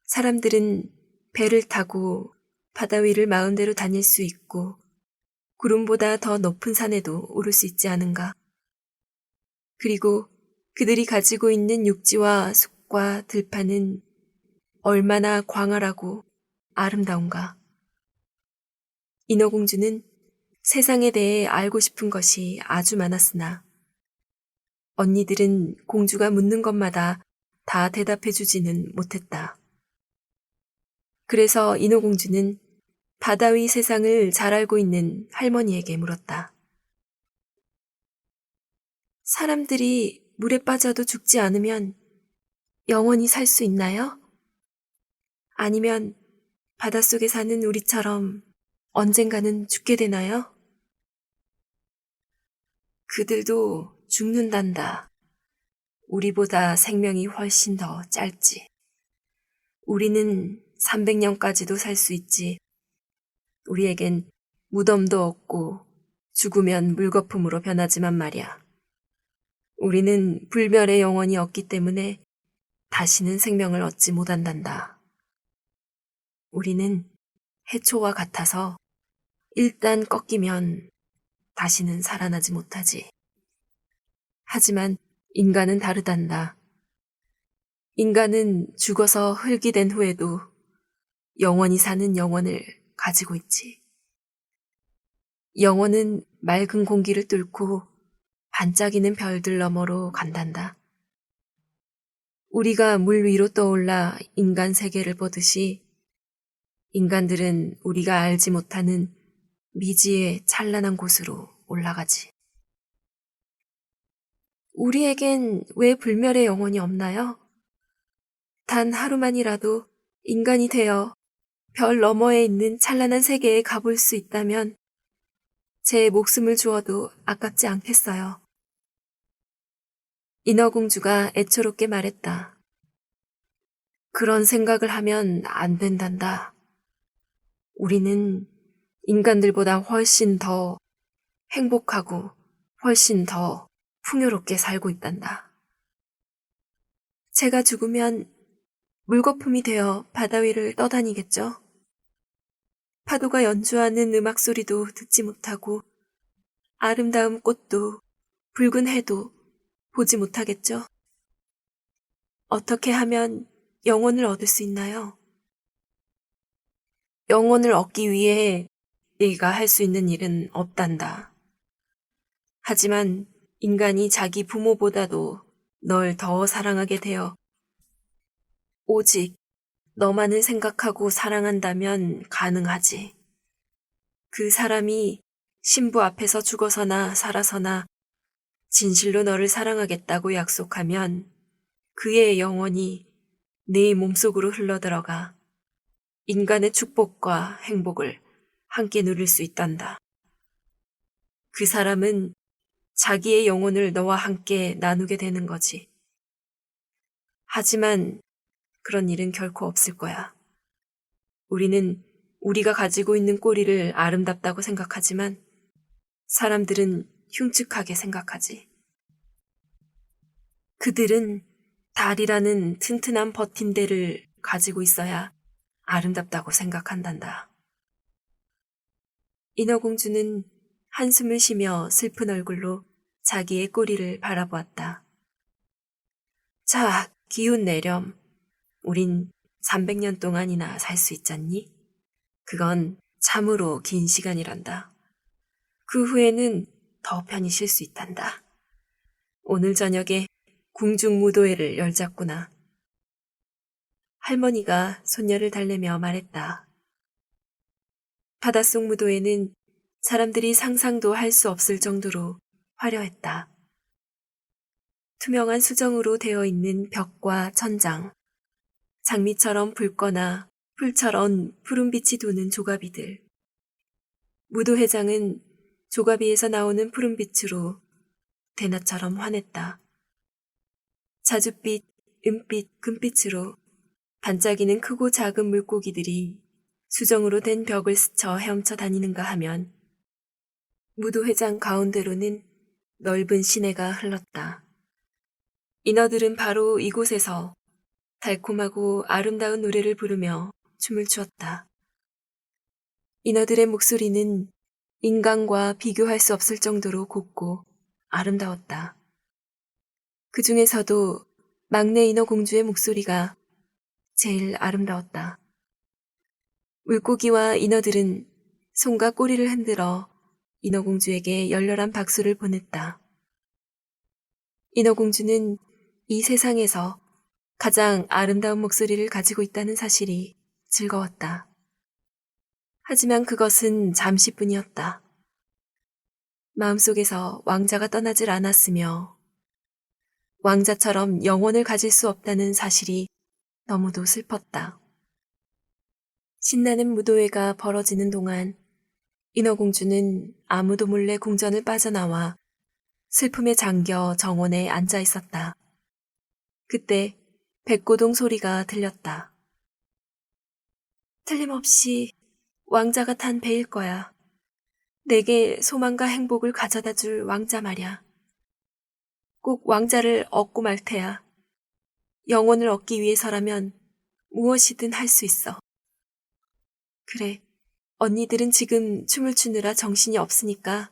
사람들은 배를 타고 바다 위를 마음대로 다닐 수 있고 구름보다 더 높은 산에도 오를 수 있지 않은가. 그리고 그들이 가지고 있는 육지와 숲과 들판은 얼마나 광활하고 아름다운가. 인어공주는 세상에 대해 알고 싶은 것이 아주 많았으나 언니들은 공주가 묻는 것마다 다 대답해 주지는 못했다. 그래서 인어공주는 바다 위 세상을 잘 알고 있는 할머니에게 물었다. 사람들이 물에 빠져도 죽지 않으면 영원히 살 수 있나요? 아니면 바닷속에 사는 우리처럼 언젠가는 죽게 되나요? 그들도 죽는단다. 우리보다 생명이 훨씬 더 짧지. 우리는 300년까지도 살 수 있지. 우리에겐 무덤도 없고 죽으면 물거품으로 변하지만 말이야. 우리는 불멸의 영혼이 없기 때문에 다시는 생명을 얻지 못한단다. 우리는 해초와 같아서 일단 꺾이면 다시는 살아나지 못하지. 하지만 인간은 다르단다. 인간은 죽어서 흙이 된 후에도 영원히 사는 영혼을 가지고 있지. 영혼은 맑은 공기를 뚫고 반짝이는 별들 너머로 간단다. 우리가 물 위로 떠올라 인간 세계를 보듯이 인간들은 우리가 알지 못하는 미지의 찬란한 곳으로 올라가지. 우리에겐 왜 불멸의 영혼이 없나요? 단 하루만이라도 인간이 되어 별 너머에 있는 찬란한 세계에 가볼 수 있다면 제 목숨을 주어도 아깝지 않겠어요. 인어공주가 애처롭게 말했다. 그런 생각을 하면 안 된단다. 우리는 인간들보다 훨씬 더 행복하고 훨씬 더 풍요롭게 살고 있단다. 제가 죽으면 물거품이 되어 바다 위를 떠다니겠죠? 파도가 연주하는 음악 소리도 듣지 못하고 아름다운 꽃도 붉은 해도 보지 못하겠죠? 어떻게 하면 영혼을 얻을 수 있나요? 영혼을 얻기 위해 네가 할 수 있는 일은 없단다. 하지만 인간이 자기 부모보다도 널 더 사랑하게 되어 오직 너만을 생각하고 사랑한다면 가능하지. 그 사람이 신부 앞에서 죽어서나 살아서나 진실로 너를 사랑하겠다고 약속하면 그의 영혼이 네 몸속으로 흘러들어가 인간의 축복과 행복을 함께 누릴 수 있단다. 그 사람은 자기의 영혼을 너와 함께 나누게 되는 거지. 하지만 그런 일은 결코 없을 거야. 우리는 우리가 가지고 있는 꼬리를 아름답다고 생각하지만 사람들은 흉측하게 생각하지. 그들은 달이라는 튼튼한 버팀대를 가지고 있어야 아름답다고 생각한단다. 인어공주는 한숨을 쉬며 슬픈 얼굴로 자기의 꼬리를 바라보았다. 자, 기운 내렴. 우린 300년 동안이나 살 수 있잖니? 그건 참으로 긴 시간이란다. 그 후에는 더 편히 쉴 수 있단다. 오늘 저녁에 궁중무도회를 열자꾸나. 할머니가 손녀를 달래며 말했다. 바닷속 무도회는 사람들이 상상도 할 수 없을 정도로 화려했다. 투명한 수정으로 되어 있는 벽과 천장, 장미처럼 붉거나 풀처럼 푸른빛이 도는 조가비들. 무도회장은 조가비에서 나오는 푸른빛으로 대낮처럼 환했다. 자줏빛, 은빛, 금빛으로 반짝이는 크고 작은 물고기들이 수정으로 된 벽을 스쳐 헤엄쳐 다니는가 하면 무도회장 가운데로는 넓은 시내가 흘렀다. 인어들은 바로 이곳에서 달콤하고 아름다운 노래를 부르며 춤을 추었다. 인어들의 목소리는 인간과 비교할 수 없을 정도로 곱고 아름다웠다. 그 중에서도 막내 인어 공주의 목소리가 제일 아름다웠다. 물고기와 인어들은 손과 꼬리를 흔들어 인어공주에게 열렬한 박수를 보냈다. 인어공주는 이 세상에서 가장 아름다운 목소리를 가지고 있다는 사실이 즐거웠다. 하지만 그것은 잠시뿐이었다. 마음속에서 왕자가 떠나질 않았으며 왕자처럼 영혼을 가질 수 없다는 사실이 너무도 슬펐다. 신나는 무도회가 벌어지는 동안 인어공주는 아무도 몰래 궁전을 빠져나와 슬픔에 잠겨 정원에 앉아 있었다. 그때 백고동 소리가 들렸다. 틀림없이 왕자가 탄 배일 거야. 내게 소망과 행복을 가져다 줄 왕자 말야. 꼭 왕자를 얻고 말 테야. 영혼을 얻기 위해서라면 무엇이든 할 수 있어. 그래, 언니들은 지금 춤을 추느라 정신이 없으니까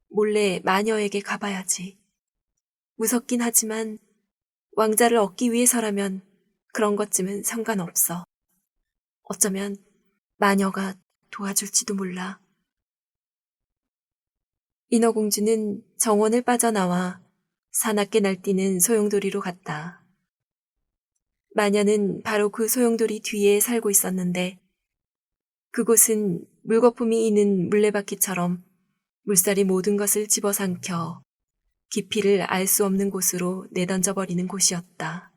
몰래 마녀에게 가봐야지. 무섭긴 하지만 왕자를 얻기 위해서라면 그런 것쯤은 상관없어. 어쩌면 마녀가 도와줄지도 몰라. 인어공주는 정원을 빠져나와 사납게 날뛰는 소용돌이로 갔다. 마녀는 바로 그 소용돌이 뒤에 살고 있었는데 그곳은 물거품이 있는 물레바퀴처럼 물살이 모든 것을 집어삼켜 깊이를 알 수 없는 곳으로 내던져버리는 곳이었다.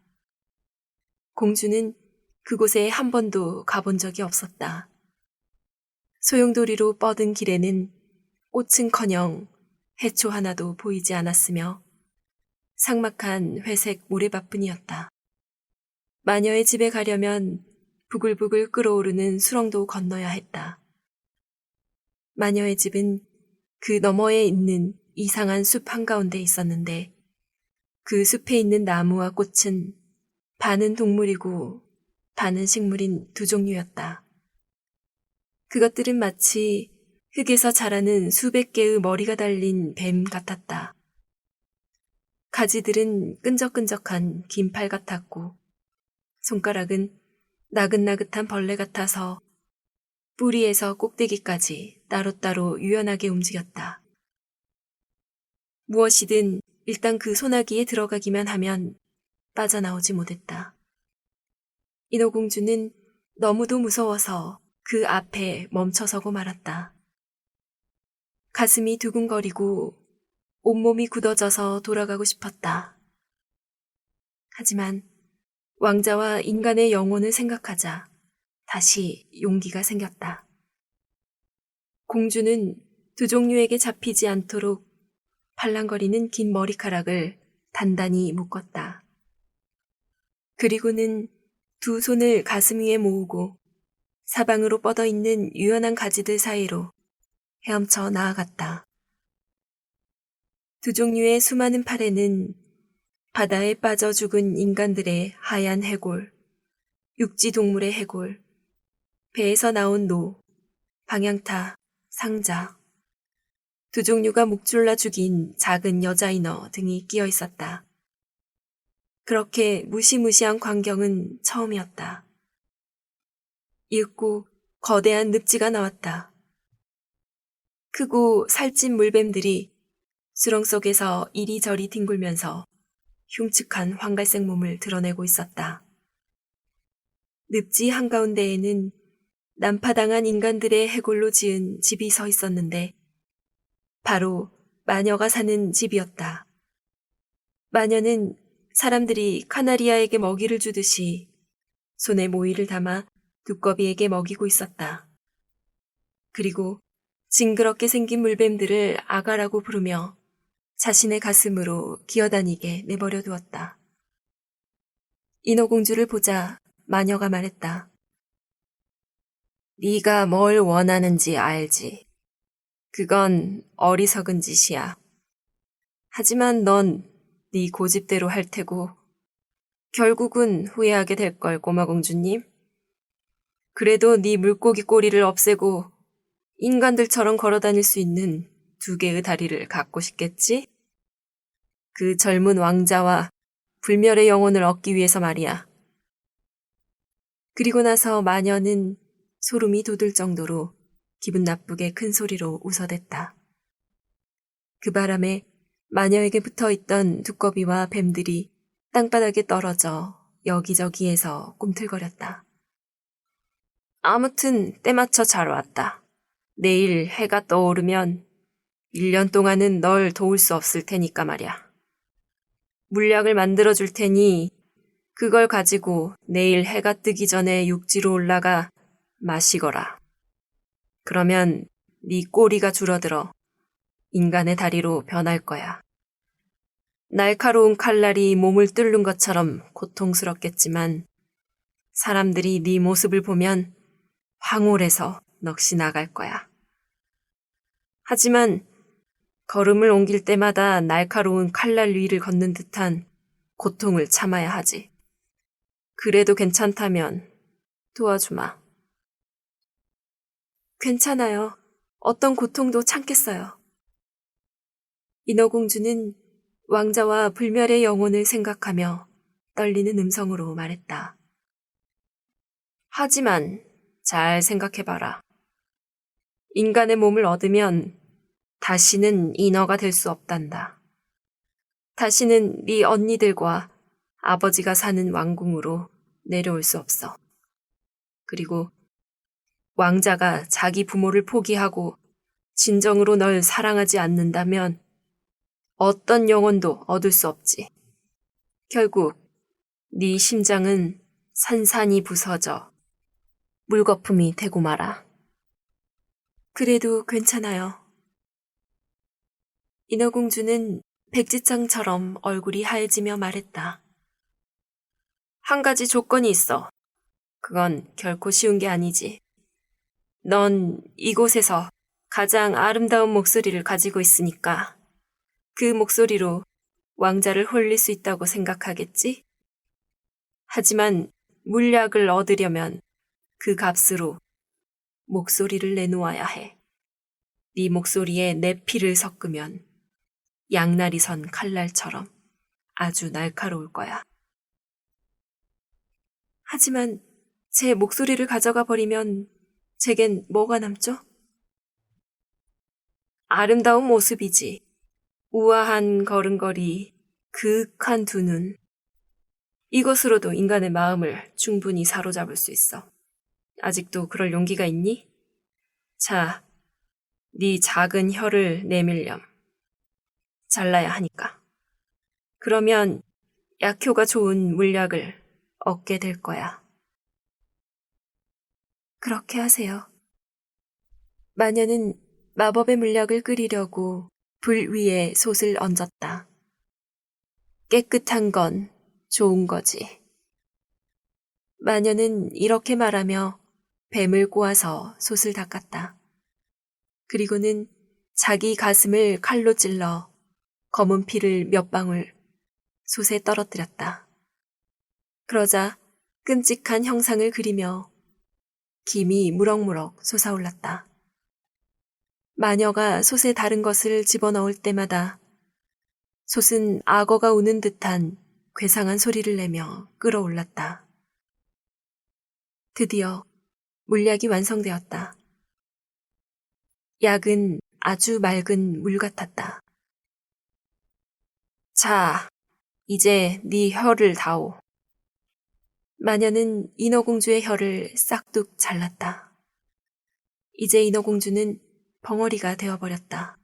공주는 그곳에 한 번도 가본 적이 없었다. 소용돌이로 뻗은 길에는 꽃은커녕 해초 하나도 보이지 않았으며 삭막한 회색 모래밭뿐이었다. 마녀의 집에 가려면 부글부글 끓어오르는 수렁도 건너야 했다. 마녀의 집은 그 너머에 있는 이상한 숲 한가운데 있었는데 그 숲에 있는 나무와 꽃은 반은 동물이고 반은 식물인 두 종류였다. 그것들은 마치 흙에서 자라는 수백 개의 머리가 달린 뱀 같았다. 가지들은 끈적끈적한 긴 팔 같았고 손가락은 나긋나긋한 벌레 같아서 뿌리에서 꼭대기까지 따로따로 유연하게 움직였다. 무엇이든 일단 그 소나기에 들어가기만 하면 빠져나오지 못했다. 인어공주는 너무도 무서워서 그 앞에 멈춰서고 말았다. 가슴이 두근거리고 온몸이 굳어져서 돌아가고 싶었다. 하지만 왕자와 인간의 영혼을 생각하자 다시 용기가 생겼다. 공주는 두 종류에게 잡히지 않도록 팔랑거리는 긴 머리카락을 단단히 묶었다. 그리고는 두 손을 가슴 위에 모으고 사방으로 뻗어있는 유연한 가지들 사이로 헤엄쳐 나아갔다. 두 종류의 수많은 팔에는 바다에 빠져 죽은 인간들의 하얀 해골, 육지 동물의 해골, 배에서 나온 노, 방향타, 상자, 두 종류가 목졸라 죽인 작은 여자인어 등이 끼어 있었다. 그렇게 무시무시한 광경은 처음이었다. 이윽고 거대한 늪지가 나왔다. 크고 살찐 물뱀들이 수렁 속에서 이리저리 뒹굴면서 흉측한 황갈색 몸을 드러내고 있었다. 늪지 한가운데에는 난파당한 인간들의 해골로 지은 집이 서 있었는데 바로 마녀가 사는 집이었다. 마녀는 사람들이 카나리아에게 먹이를 주듯이 손에 모이를 담아 두꺼비에게 먹이고 있었다. 그리고 징그럽게 생긴 물뱀들을 아가라고 부르며 자신의 가슴으로 기어다니게 내버려 두었다. 인어공주를 보자 마녀가 말했다. 네가 뭘 원하는지 알지. 그건 어리석은 짓이야. 하지만 넌 네 고집대로 할 테고 결국은 후회하게 될걸, 꼬마 공주님. 그래도 네 물고기 꼬리를 없애고 인간들처럼 걸어다닐 수 있는 2개의 다리를 갖고 싶겠지? 그 젊은 왕자와 불멸의 영혼을 얻기 위해서 말이야. 그리고 나서 마녀는 소름이 돋을 정도로 기분 나쁘게 큰 소리로 웃어댔다. 그 바람에 마녀에게 붙어있던 두꺼비와 뱀들이 땅바닥에 떨어져 여기저기에서 꿈틀거렸다. 아무튼 때맞춰 잘 왔다. 내일 해가 떠오르면 1년 동안은 널 도울 수 없을 테니까 말이야. 물약을 만들어줄 테니 그걸 가지고 내일 해가 뜨기 전에 육지로 올라가 마시거라. 그러면 네 꼬리가 줄어들어 인간의 다리로 변할 거야. 날카로운 칼날이 몸을 뚫는 것처럼 고통스럽겠지만 사람들이 네 모습을 보면 황홀해서 넋이 나갈 거야. 하지만 걸음을 옮길 때마다 날카로운 칼날 위를 걷는 듯한 고통을 참아야 하지. 그래도 괜찮다면 도와주마. 괜찮아요. 어떤 고통도 참겠어요. 인어공주는 왕자와 불멸의 영혼을 생각하며 떨리는 음성으로 말했다. 하지만 잘 생각해봐라. 인간의 몸을 얻으면 다시는 인어가 될 수 없단다. 다시는 네 언니들과 아버지가 사는 왕궁으로 내려올 수 없어. 그리고 왕자가 자기 부모를 포기하고 진정으로 널 사랑하지 않는다면 어떤 영혼도 얻을 수 없지. 결국 네 심장은 산산이 부서져 물거품이 되고 말아. 그래도 괜찮아요. 인어공주는 백지장처럼 얼굴이 하얘지며 말했다. 한 가지 조건이 있어. 그건 결코 쉬운 게 아니지. 넌 이곳에서 가장 아름다운 목소리를 가지고 있으니까 그 목소리로 왕자를 홀릴 수 있다고 생각하겠지? 하지만 물약을 얻으려면 그 값으로 목소리를 내놓아야 해. 네 목소리에 내 피를 섞으면 양날이 선 칼날처럼 아주 날카로울 거야. 하지만 제 목소리를 가져가 버리면 제겐 뭐가 남죠? 아름다운 모습이지. 우아한 걸음걸이, 그윽한 두 눈. 이것으로도 인간의 마음을 충분히 사로잡을 수 있어. 아직도 그럴 용기가 있니? 자, 네 작은 혀를 내밀렴. 잘라야 하니까. 그러면 약효가 좋은 물약을 얻게 될 거야. 그렇게 하세요. 마녀는 마법의 물약을 끓이려고 불 위에 솥을 얹었다. 깨끗한 건 좋은 거지. 마녀는 이렇게 말하며 뱀을 꼬아서 솥을 닦았다. 그리고는 자기 가슴을 칼로 찔러 검은 피를 몇 방울 솥에 떨어뜨렸다. 그러자 끔찍한 형상을 그리며 김이 무럭무럭 솟아올랐다. 마녀가 솥에 다른 것을 집어넣을 때마다 솥은 악어가 우는 듯한 괴상한 소리를 내며 끓어올랐다. 드디어 물약이 완성되었다. 약은 아주 맑은 물 같았다. 자, 이제 네 혀를 다오. 마녀는 인어공주의 혀를 싹둑 잘랐다. 이제 인어공주는 벙어리가 되어버렸다.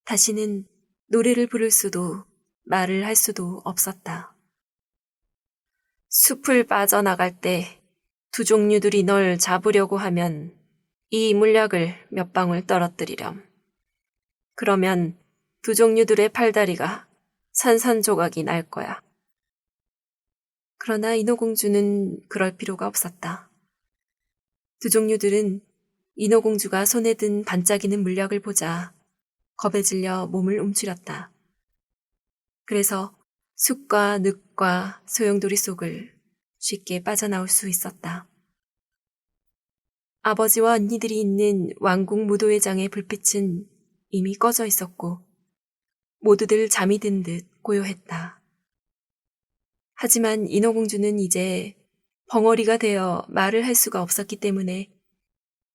다시는 노래를 부를 수도 말을 할 수도 없었다. 숲을 빠져나갈 때 두 종류들이 널 잡으려고 하면 이 물약을 몇 방울 떨어뜨리렴. 그러면 두 종류들의 팔다리가 산산조각이 날 거야. 그러나 인어공주는 그럴 필요가 없었다. 두 종류들은 인어공주가 손에 든 반짝이는 물약을 보자 겁에 질려 몸을 움츠렸다. 그래서 숲과 늪과 소용돌이 속을 쉽게 빠져나올 수 있었다. 아버지와 언니들이 있는 왕궁 무도회장의 불빛은 이미 꺼져 있었고 모두들 잠이 든 듯 고요했다. 하지만 인어공주는 이제 벙어리가 되어 말을 할 수가 없었기 때문에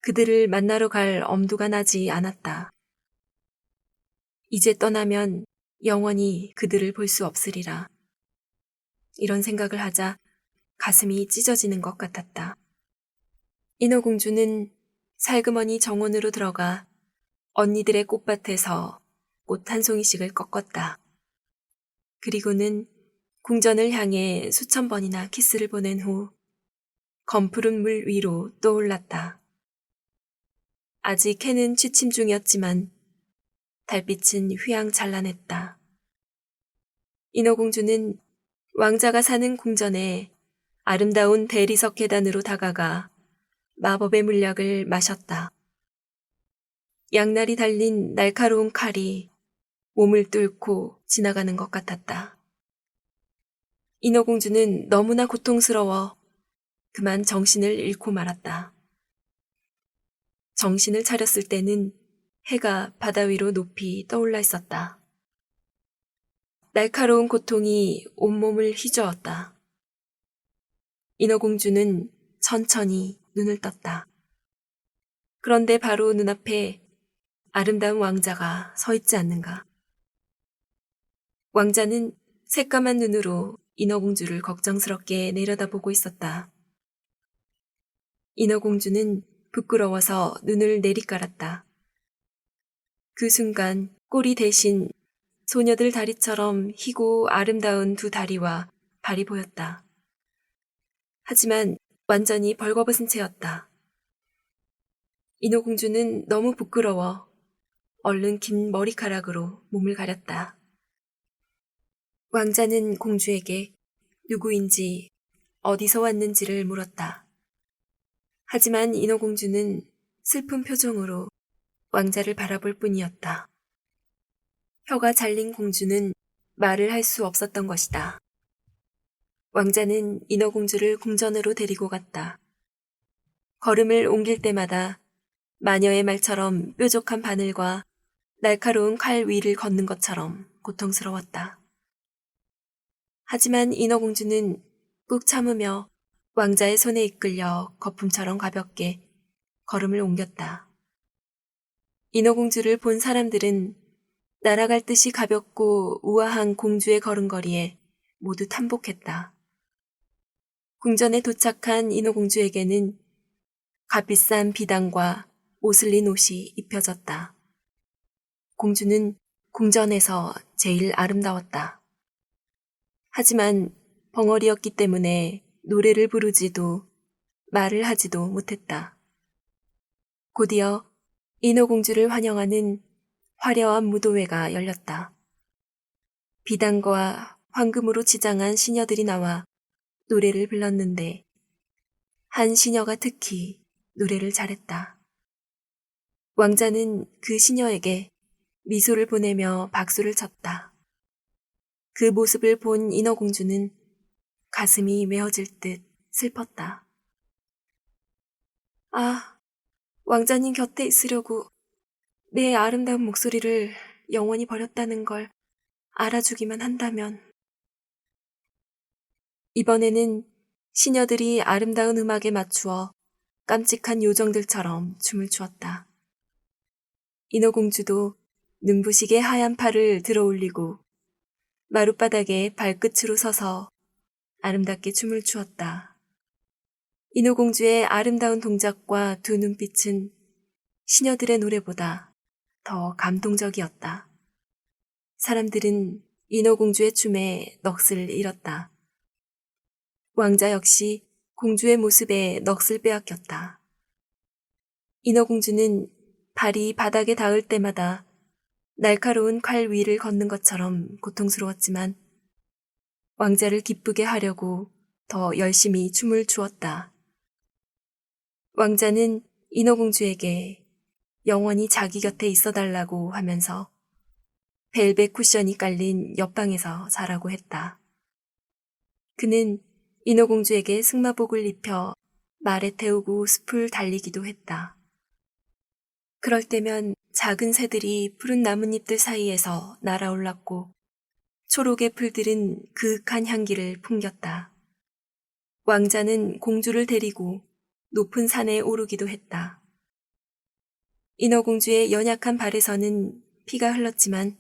그들을 만나러 갈 엄두가 나지 않았다. 이제 떠나면 영원히 그들을 볼 수 없으리라. 이런 생각을 하자 가슴이 찢어지는 것 같았다. 인어공주는 살그머니 정원으로 들어가 언니들의 꽃밭에서 꽃 한 송이씩을 꺾었다. 그리고는 궁전을 향해 수천 번이나 키스를 보낸 후 검푸른 물 위로 떠올랐다. 아직 해는 취침 중이었지만 달빛은 휘황찬란했다. 인어공주는 왕자가 사는 궁전에 아름다운 대리석 계단으로 다가가 마법의 물약을 마셨다. 양날이 달린 날카로운 칼이 몸을 뚫고 지나가는 것 같았다. 인어공주는 너무나 고통스러워 그만 정신을 잃고 말았다. 정신을 차렸을 때는 해가 바다 위로 높이 떠올라 있었다. 날카로운 고통이 온몸을 휘저었다. 인어공주는 천천히 눈을 떴다. 그런데 바로 눈앞에 아름다운 왕자가 서 있지 않는가. 왕자는 새까만 눈으로 인어공주를 걱정스럽게 내려다보고 있었다. 인어공주는 부끄러워서 눈을 내리깔았다. 그 순간 꼬리 대신 소녀들 다리처럼 희고 아름다운 두 다리와 발이 보였다. 하지만 완전히 벌거벗은 채였다. 인어공주는 너무 부끄러워 얼른 긴 머리카락으로 몸을 가렸다. 왕자는 공주에게 누구인지 어디서 왔는지를 물었다. 하지만 인어공주는 슬픈 표정으로 왕자를 바라볼 뿐이었다. 혀가 잘린 공주는 말을 할 수 없었던 것이다. 왕자는 인어공주를 궁전으로 데리고 갔다. 걸음을 옮길 때마다 마녀의 말처럼 뾰족한 바늘과 날카로운 칼 위를 걷는 것처럼 고통스러웠다. 하지만 인어공주는 꾹 참으며 왕자의 손에 이끌려 거품처럼 가볍게 걸음을 옮겼다. 인어공주를 본 사람들은 날아갈 듯이 가볍고 우아한 공주의 걸음걸이에 모두 탐복했다. 궁전에 도착한 인어공주에게는 값비싼 비단과 오슬린 옷이 입혀졌다. 공주는 궁전에서 제일 아름다웠다. 하지만 벙어리였기 때문에 노래를 부르지도 말을 하지도 못했다. 곧이어 인어공주를 환영하는 화려한 무도회가 열렸다. 비단과 황금으로 치장한 시녀들이 나와 노래를 불렀는데 한 시녀가 특히 노래를 잘했다. 왕자는 그 시녀에게 미소를 보내며 박수를 쳤다. 그 모습을 본 인어공주는 가슴이 메어질 듯 슬펐다. 아, 왕자님 곁에 있으려고 내 아름다운 목소리를 영원히 버렸다는 걸 알아주기만 한다면. 이번에는 시녀들이 아름다운 음악에 맞추어 깜찍한 요정들처럼 춤을 추었다. 인어공주도 눈부시게 하얀 팔을 들어 올리고 마룻바닥에 발끝으로 서서 아름답게 춤을 추었다. 인어공주의 아름다운 동작과 두 눈빛은 시녀들의 노래보다 더 감동적이었다. 사람들은 인어공주의 춤에 넋을 잃었다. 왕자 역시 공주의 모습에 넋을 빼앗겼다. 인어공주는 발이 바닥에 닿을 때마다 날카로운 칼 위를 걷는 것처럼 고통스러웠지만 왕자를 기쁘게 하려고 더 열심히 춤을 추었다. 왕자는 인어공주에게 영원히 자기 곁에 있어달라고 하면서 벨벳 쿠션이 깔린 옆방에서 자라고 했다. 그는 인어공주에게 승마복을 입혀 말에 태우고 숲을 달리기도 했다. 그럴 때면 작은 새들이 푸른 나뭇잎들 사이에서 날아올랐고 초록의 풀들은 그윽한 향기를 풍겼다. 왕자는 공주를 데리고 높은 산에 오르기도 했다. 인어공주의 연약한 발에서는 피가 흘렀지만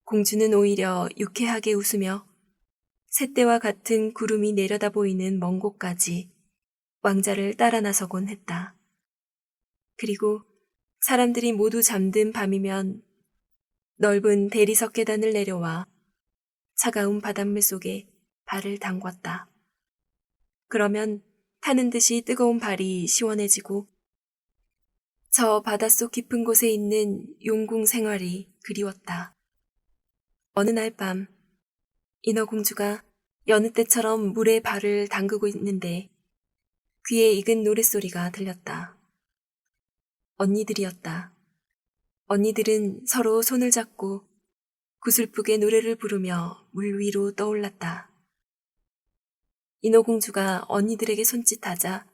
공주는 오히려 유쾌하게 웃으며 새떼와 같은 구름이 내려다 보이는 먼 곳까지 왕자를 따라 나서곤 했다. 그리고 사람들이 모두 잠든 밤이면 넓은 대리석 계단을 내려와 차가운 바닷물 속에 발을 담궜다. 그러면 타는 듯이 뜨거운 발이 시원해지고 저 바닷속 깊은 곳에 있는 용궁 생활이 그리웠다. 어느 날 밤 인어공주가 여느 때처럼 물에 발을 담그고 있는데 귀에 익은 노랫소리가 들렸다. 언니들이었다. 언니들은 서로 손을 잡고 구슬프게 노래를 부르며 물 위로 떠올랐다. 인어공주가 언니들에게 손짓하자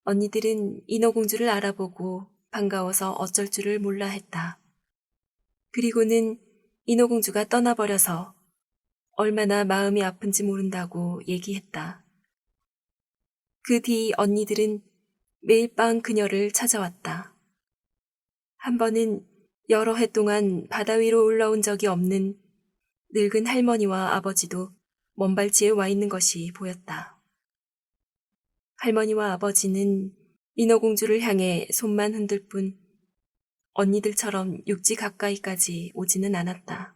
언니들은 인어공주를 알아보고 반가워서 어쩔 줄을 몰라 했다. 그리고는 인어공주가 떠나버려서 얼마나 마음이 아픈지 모른다고 얘기했다. 그 뒤 언니들은 매일 밤 그녀를 찾아왔다. 한 번은 여러 해 동안 바다 위로 올라온 적이 없는 늙은 할머니와 아버지도 먼발치에 와 있는 것이 보였다. 할머니와 아버지는 인어공주를 향해 손만 흔들 뿐 언니들처럼 육지 가까이까지 오지는 않았다.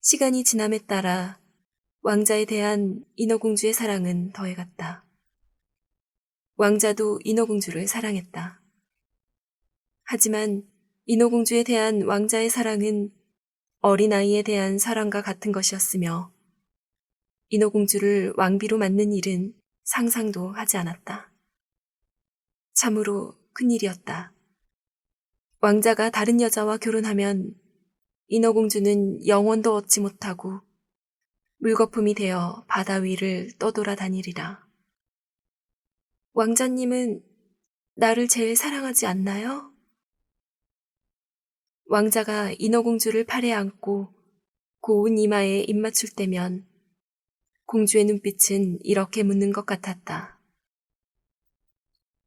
시간이 지남에 따라 왕자에 대한 인어공주의 사랑은 더해갔다. 왕자도 인어공주를 사랑했다. 하지만 인어공주에 대한 왕자의 사랑은 어린아이에 대한 사랑과 같은 것이었으며 인어공주를 왕비로 맡는 일은 상상도 하지 않았다. 참으로 큰일이었다. 왕자가 다른 여자와 결혼하면 인어공주는 영원도 얻지 못하고 물거품이 되어 바다 위를 떠돌아다니리라. 왕자님은 나를 제일 사랑하지 않나요? 왕자가 인어공주를 팔에 안고 고운 이마에 입맞출 때면 공주의 눈빛은 이렇게 묻는 것 같았다.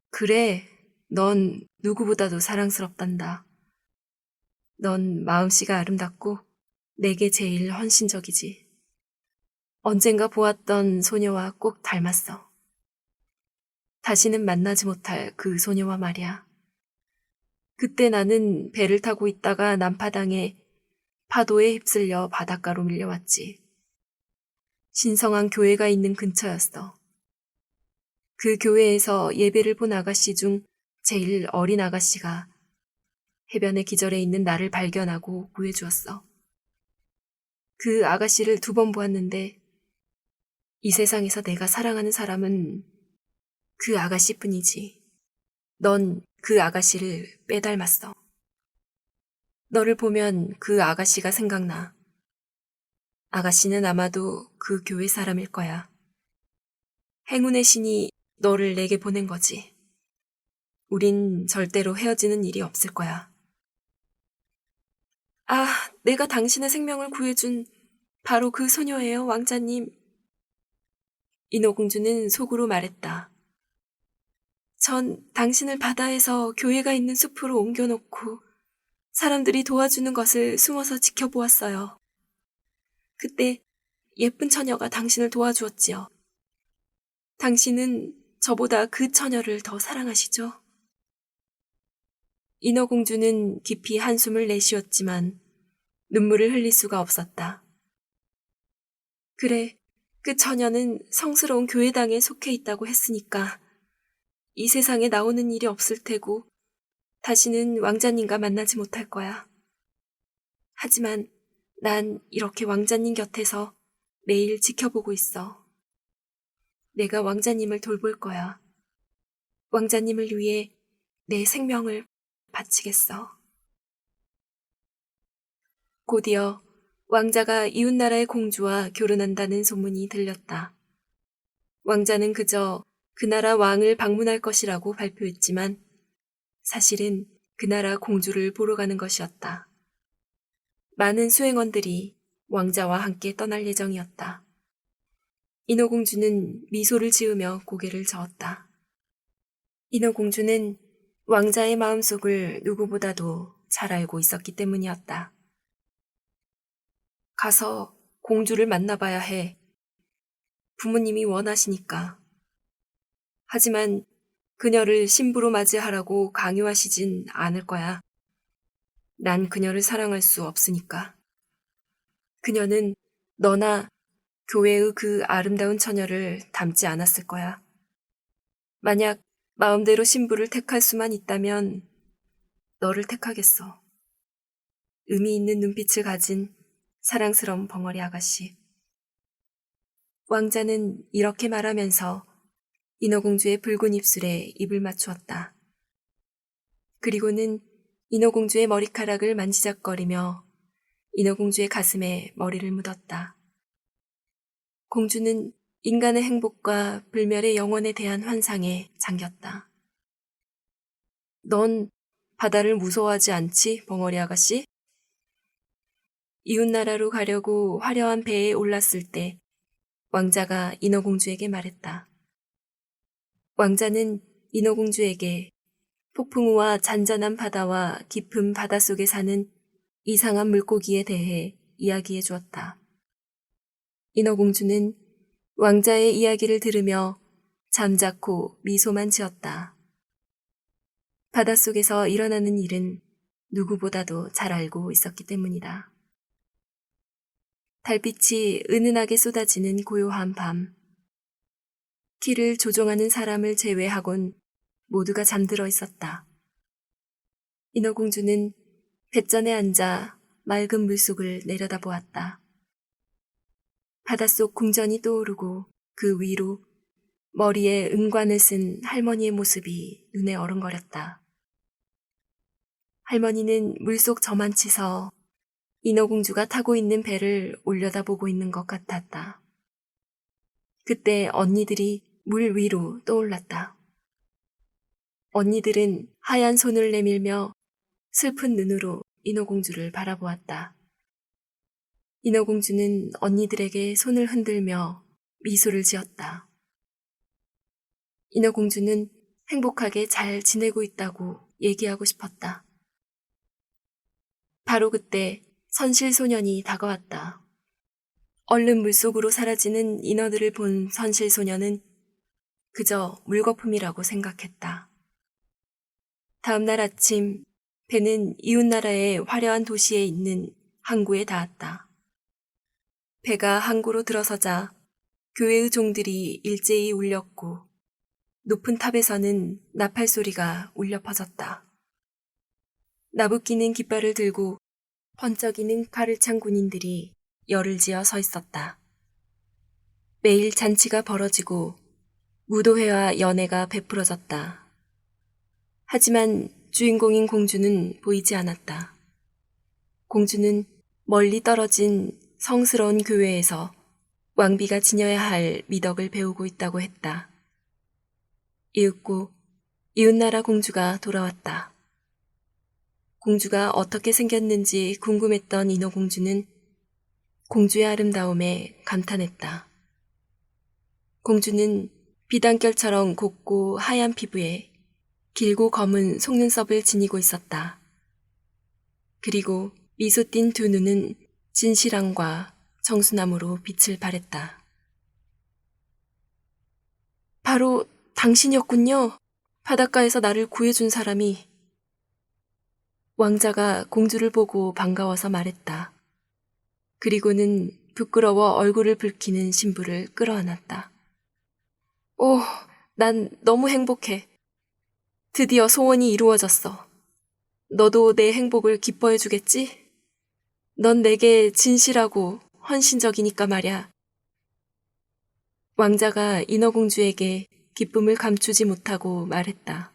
그래, 넌 누구보다도 사랑스럽단다. 넌 마음씨가 아름답고 내게 제일 헌신적이지. 언젠가 보았던 소녀와 꼭 닮았어. 다시는 만나지 못할 그 소녀와 말이야. 그때 나는 배를 타고 있다가 난파당해 파도에 휩쓸려 바닷가로 밀려왔지. 신성한 교회가 있는 근처였어. 그 교회에서 예배를 본 아가씨 중 제일 어린 아가씨가 해변의 기절해 있는 나를 발견하고 구해주었어. 그 아가씨를 2번 보았는데 이 세상에서 내가 사랑하는 사람은 그 아가씨뿐이지. 넌 그 아가씨를 빼닮았어. 너를 보면 그 아가씨가 생각나. 아가씨는 아마도 그 교회 사람일 거야. 행운의 신이 너를 내게 보낸 거지. 우린 절대로 헤어지는 일이 없을 거야. 아, 내가 당신의 생명을 구해준 바로 그 소녀예요, 왕자님. 인어공주는 속으로 말했다. 전 당신을 바다에서 교회가 있는 숲으로 옮겨놓고 사람들이 도와주는 것을 숨어서 지켜보았어요. 그때 예쁜 처녀가 당신을 도와주었지요. 당신은 저보다 그 처녀를 더 사랑하시죠? 인어공주는 깊이 한숨을 내쉬었지만 눈물을 흘릴 수가 없었다. 그래, 그 처녀는 성스러운 교회당에 속해 있다고 했으니까 이 세상에 나오는 일이 없을 테고 다시는 왕자님과 만나지 못할 거야. 하지만 난 이렇게 왕자님 곁에서 매일 지켜보고 있어. 내가 왕자님을 돌볼 거야. 왕자님을 위해 내 생명을 바치겠어. 곧이어 왕자가 이웃나라의 공주와 결혼한다는 소문이 들렸다. 왕자는 그저 그 나라 왕을 방문할 것이라고 발표했지만 사실은 그 나라 공주를 보러 가는 것이었다. 많은 수행원들이 왕자와 함께 떠날 예정이었다. 인어공주는 미소를 지으며 고개를 저었다. 인어공주는 왕자의 마음속을 누구보다도 잘 알고 있었기 때문이었다. 가서 공주를 만나봐야 해. 부모님이 원하시니까. 하지만 그녀를 신부로 맞이하라고 강요하시진 않을 거야. 난 그녀를 사랑할 수 없으니까. 그녀는 너나 교회의 그 아름다운 처녀를 닮지 않았을 거야. 만약 마음대로 신부를 택할 수만 있다면 너를 택하겠어. 의미 있는 눈빛을 가진 사랑스러운 벙어리 아가씨. 왕자는 이렇게 말하면서 인어공주의 붉은 입술에 입을 맞추었다. 그리고는 인어공주의 머리카락을 만지작거리며 인어공주의 가슴에 머리를 묻었다. 공주는 인간의 행복과 불멸의 영혼에 대한 환상에 잠겼다. 넌 바다를 무서워하지 않지, 벙어리 아가씨? 이웃나라로 가려고 화려한 배에 올랐을 때 왕자가 인어공주에게 말했다. 왕자는 인어공주에게 폭풍우와 잔잔한 바다와 깊은 바닷속에 사는 이상한 물고기에 대해 이야기해 주었다. 인어공주는 왕자의 이야기를 들으며 잠자코 미소만 지었다. 바닷속에서 일어나는 일은 누구보다도 잘 알고 있었기 때문이다. 달빛이 은은하게 쏟아지는 고요한 밤. 키를 조종하는 사람을 제외하곤 모두가 잠들어 있었다. 인어공주는 뱃전에 앉아 맑은 물속을 내려다보았다. 바닷속 궁전이 떠오르고 그 위로 머리에 은관을 쓴 할머니의 모습이 눈에 어른거렸다. 할머니는 물속 저만치서 인어공주가 타고 있는 배를 올려다보고 있는 것 같았다. 그때 언니들이 물 위로 떠올랐다. 언니들은 하얀 손을 내밀며 슬픈 눈으로 인어공주를 바라보았다. 인어공주는 언니들에게 손을 흔들며 미소를 지었다. 인어공주는 행복하게 잘 지내고 있다고 얘기하고 싶었다. 바로 그때 선실소년이 다가왔다. 얼른 물속으로 사라지는 인어들을 본 선실소년은 그저 물거품이라고 생각했다. 다음 날 아침 배는 이웃나라의 화려한 도시에 있는 항구에 닿았다. 배가 항구로 들어서자 교회의 종들이 일제히 울렸고 높은 탑에서는 나팔 소리가 울려 퍼졌다. 나부끼는 깃발을 들고 번쩍이는 칼을 찬 군인들이 열을 지어 서 있었다. 매일 잔치가 벌어지고 무도회와 연회가 베풀어졌다. 하지만 주인공인 공주는 보이지 않았다. 공주는 멀리 떨어진 성스러운 교회에서 왕비가 지녀야 할 미덕을 배우고 있다고 했다. 이윽고 이웃나라 공주가 돌아왔다. 공주가 어떻게 생겼는지 궁금했던 인어공주는 공주의 아름다움에 감탄했다. 공주는 비단결처럼 곱고 하얀 피부에 길고 검은 속눈썹을 지니고 있었다. 그리고 미소 띤 두 눈은 진실함과 정순함으로 빛을 발했다. 바로 당신이었군요. 바닷가에서 나를 구해준 사람이. 왕자가 공주를 보고 반가워서 말했다. 그리고는 부끄러워 얼굴을 붉히는 신부를 끌어안았다. 오, 난 너무 행복해. 드디어 소원이 이루어졌어. 너도 내 행복을 기뻐해 주겠지? 넌 내게 진실하고 헌신적이니까 말야. 왕자가 인어공주에게 기쁨을 감추지 못하고 말했다.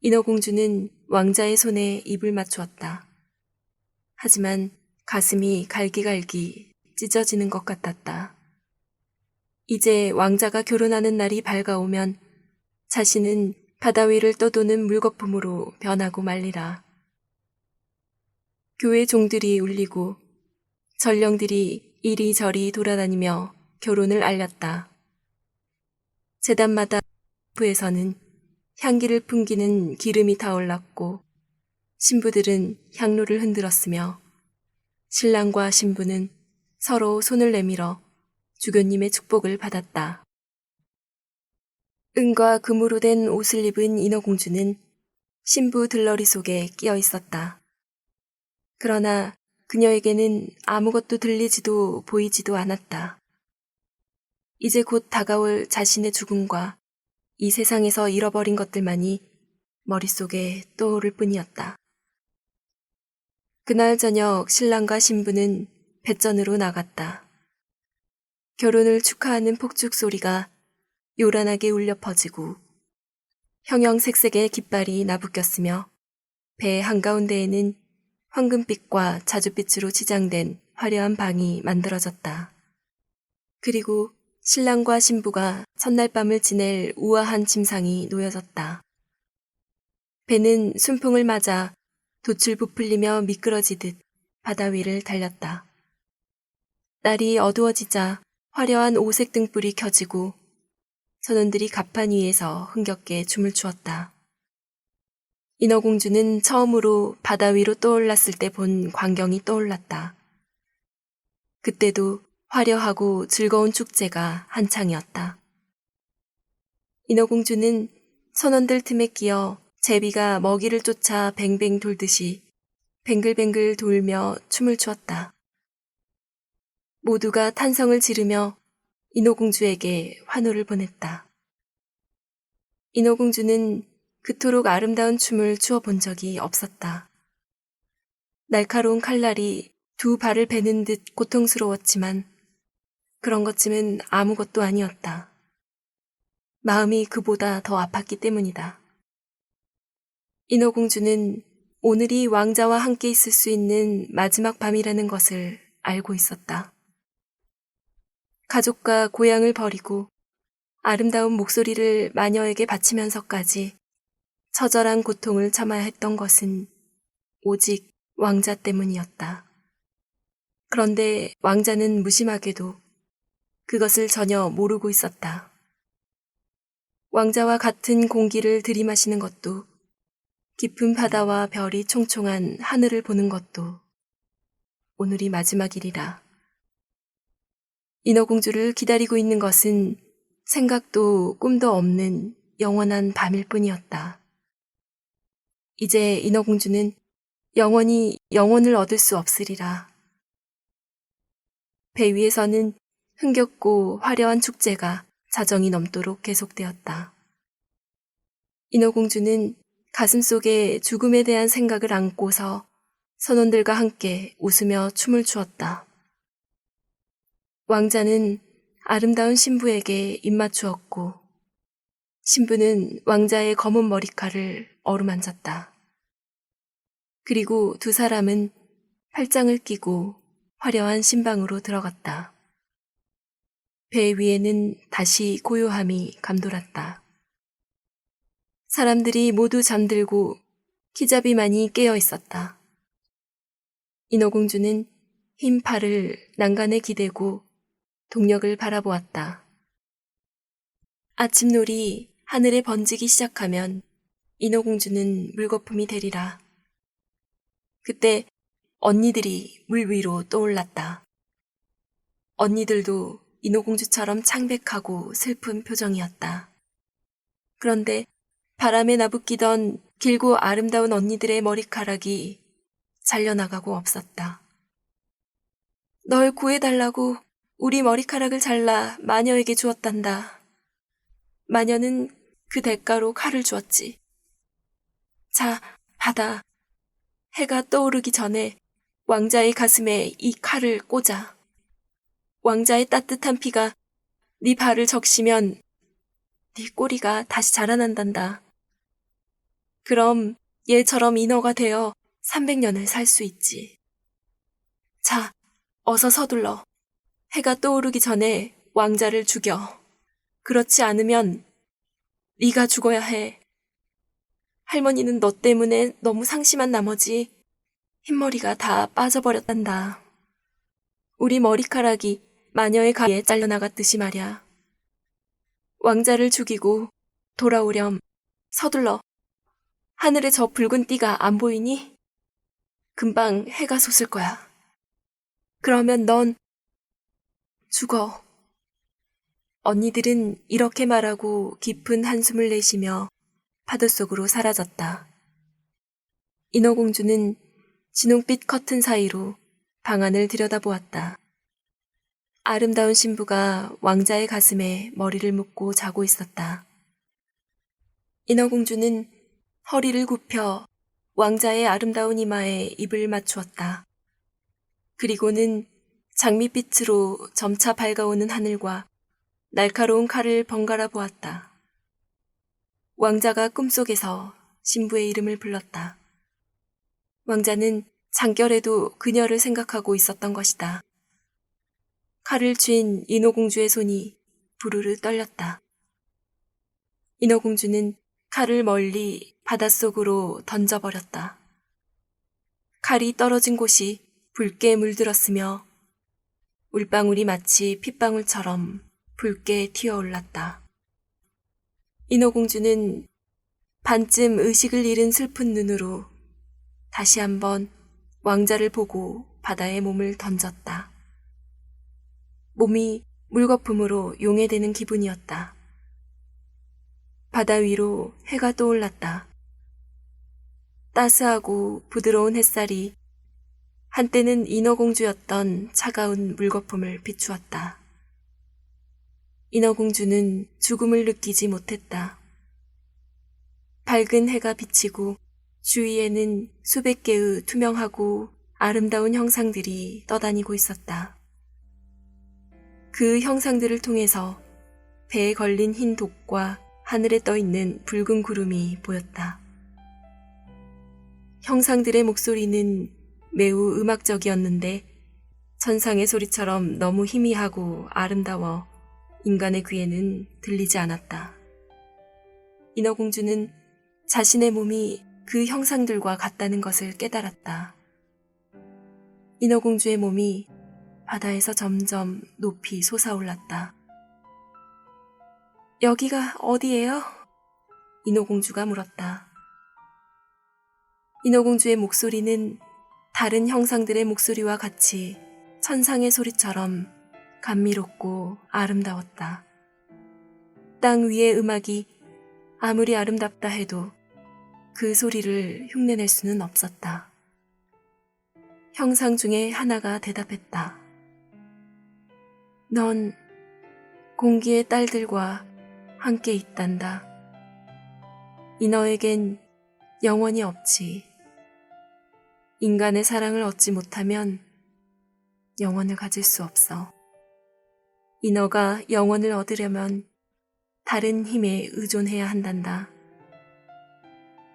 인어공주는 왕자의 손에 입을 맞추었다. 하지만 가슴이 갈기갈기 찢어지는 것 같았다. 이제 왕자가 결혼하는 날이 밝아오면 자신은 바다 위를 떠도는 물거품으로 변하고 말리라. 교회 종들이 울리고 전령들이 이리저리 돌아다니며 결혼을 알렸다. 제단마다 부에서는 향기를 풍기는 기름이 타올랐고 신부들은 향로를 흔들었으며 신랑과 신부는 서로 손을 내밀어 주교님의 축복을 받았다. 은과 금으로 된 옷을 입은 인어공주는 신부 들러리 속에 끼어 있었다. 그러나 그녀에게는 아무것도 들리지도 보이지도 않았다. 이제 곧 다가올 자신의 죽음과 이 세상에서 잃어버린 것들만이 머릿속에 떠오를 뿐이었다. 그날 저녁 신랑과 신부는 뱃전으로 나갔다. 결혼을 축하하는 폭죽 소리가 요란하게 울려 퍼지고 형형색색의 깃발이 나부꼈으며 배 한가운데에는 황금빛과 자줏빛으로 치장된 화려한 방이 만들어졌다. 그리고 신랑과 신부가 첫날 밤을 지낼 우아한 침상이 놓여졌다. 배는 순풍을 맞아 돛을 부풀리며 미끄러지듯 바다 위를 달렸다. 날이 어두워지자 화려한 오색 등불이 켜지고 선원들이 갑판 위에서 흥겹게 춤을 추었다. 인어공주는 처음으로 바다 위로 떠올랐을 때 본 광경이 떠올랐다. 그때도 화려하고 즐거운 축제가 한창이었다. 인어공주는 선원들 틈에 끼어 제비가 먹이를 쫓아 뱅뱅 돌듯이 뱅글뱅글 돌며 춤을 추었다. 모두가 탄성을 지르며 인어공주에게 환호를 보냈다. 인어공주는 그토록 아름다운 춤을 추어 본 적이 없었다. 날카로운 칼날이 두 발을 베는 듯 고통스러웠지만 그런 것쯤은 아무것도 아니었다. 마음이 그보다 더 아팠기 때문이다. 인어공주는 오늘이 왕자와 함께 있을 수 있는 마지막 밤이라는 것을 알고 있었다. 가족과 고향을 버리고 아름다운 목소리를 마녀에게 바치면서까지 처절한 고통을 참아야 했던 것은 오직 왕자 때문이었다. 그런데 왕자는 무심하게도 그것을 전혀 모르고 있었다. 왕자와 같은 공기를 들이마시는 것도, 깊은 바다와 별이 총총한 하늘을 보는 것도 오늘이 마지막이리라. 인어공주를 기다리고 있는 것은 생각도 꿈도 없는 영원한 밤일 뿐이었다. 이제 인어공주는 영원히 영혼을 얻을 수 없으리라. 배 위에서는 흥겹고 화려한 축제가 자정이 넘도록 계속되었다. 인어공주는 가슴속에 죽음에 대한 생각을 안고서 선원들과 함께 웃으며 춤을 추었다. 왕자는 아름다운 신부에게 입맞추었고 신부는 왕자의 검은 머리칼을 어루만졌다. 그리고 두 사람은 팔짱을 끼고 화려한 신방으로 들어갔다. 배 위에는 다시 고요함이 감돌았다. 사람들이 모두 잠들고 키자비만이 깨어 있었다. 인어공주는 흰 팔을 난간에 기대고 동력을 바라보았다. 아침놀이 하늘에 번지기 시작하면 인어공주는 물거품이 되리라. 그때 언니들이 물 위로 떠올랐다. 언니들도 인어공주처럼 창백하고 슬픈 표정이었다. 그런데 바람에 나부끼던 길고 아름다운 언니들의 머리카락이 잘려나가고 없었다. 널 구해달라고 우리 머리카락을 잘라 마녀에게 주었단다. 마녀는 그 대가로 칼을 주었지. 자, 받아. 해가 떠오르기 전에 왕자의 가슴에 이 칼을 꽂아. 왕자의 따뜻한 피가 네 발을 적시면 네 꼬리가 다시 자라난단다. 그럼 얘처럼 인어가 되어 300년을 살 수 있지. 자, 어서 서둘러. 해가 떠오르기 전에 왕자를 죽여. 그렇지 않으면 네가 죽어야 해. 할머니는 너 때문에 너무 상심한 나머지 흰머리가 다 빠져버렸단다. 우리 머리카락이 마녀의 가에 잘려나갔듯이 말야. 왕자를 죽이고 돌아오렴. 서둘러. 하늘에 저 붉은 띠가 안 보이니? 금방 해가 솟을 거야. 그러면 넌 죽어. 언니들은 이렇게 말하고 깊은 한숨을 내쉬며 파도 속으로 사라졌다. 인어공주는 진홍빛 커튼 사이로 방 안을 들여다보았다. 아름다운 신부가 왕자의 가슴에 머리를 묻고 자고 있었다. 인어공주는 허리를 굽혀 왕자의 아름다운 이마에 입을 맞추었다. 그리고는 장밋빛으로 점차 밝아오는 하늘과 날카로운 칼을 번갈아 보았다. 왕자가 꿈속에서 신부의 이름을 불렀다. 왕자는 잠결에도 그녀를 생각하고 있었던 것이다. 칼을 쥔 인어공주의 손이 부르르 떨렸다. 인어공주는 칼을 멀리 바닷속으로 던져버렸다. 칼이 떨어진 곳이 붉게 물들었으며 물방울이 마치 핏방울처럼 붉게 튀어올랐다. 인어공주는 반쯤 의식을 잃은 슬픈 눈으로 다시 한번 왕자를 보고 바다에 몸을 던졌다. 몸이 물거품으로 용해되는 기분이었다. 바다 위로 해가 떠올랐다. 따스하고 부드러운 햇살이 한때는 인어공주였던 차가운 물거품을 비추었다. 인어공주는 죽음을 느끼지 못했다. 밝은 해가 비치고 주위에는 수백 개의 투명하고 아름다운 형상들이 떠다니고 있었다. 그 형상들을 통해서 배에 걸린 흰 독과 하늘에 떠있는 붉은 구름이 보였다. 형상들의 목소리는 매우 음악적이었는데 천상의 소리처럼 너무 희미하고 아름다워 인간의 귀에는 들리지 않았다. 인어공주는 자신의 몸이 그 형상들과 같다는 것을 깨달았다. 인어공주의 몸이 바다에서 점점 높이 솟아올랐다. 여기가 어디예요? 인어공주가 물었다. 인어공주의 목소리는 다른 형상들의 목소리와 같이 천상의 소리처럼 감미롭고 아름다웠다. 땅 위의 음악이 아무리 아름답다 해도 그 소리를 흉내낼 수는 없었다. 형상 중에 하나가 대답했다. 넌 공기의 딸들과 함께 있단다. 인어에겐 영원이 없지. 인간의 사랑을 얻지 못하면 영원을 가질 수 없어. 인어가 영원을 얻으려면 다른 힘에 의존해야 한단다.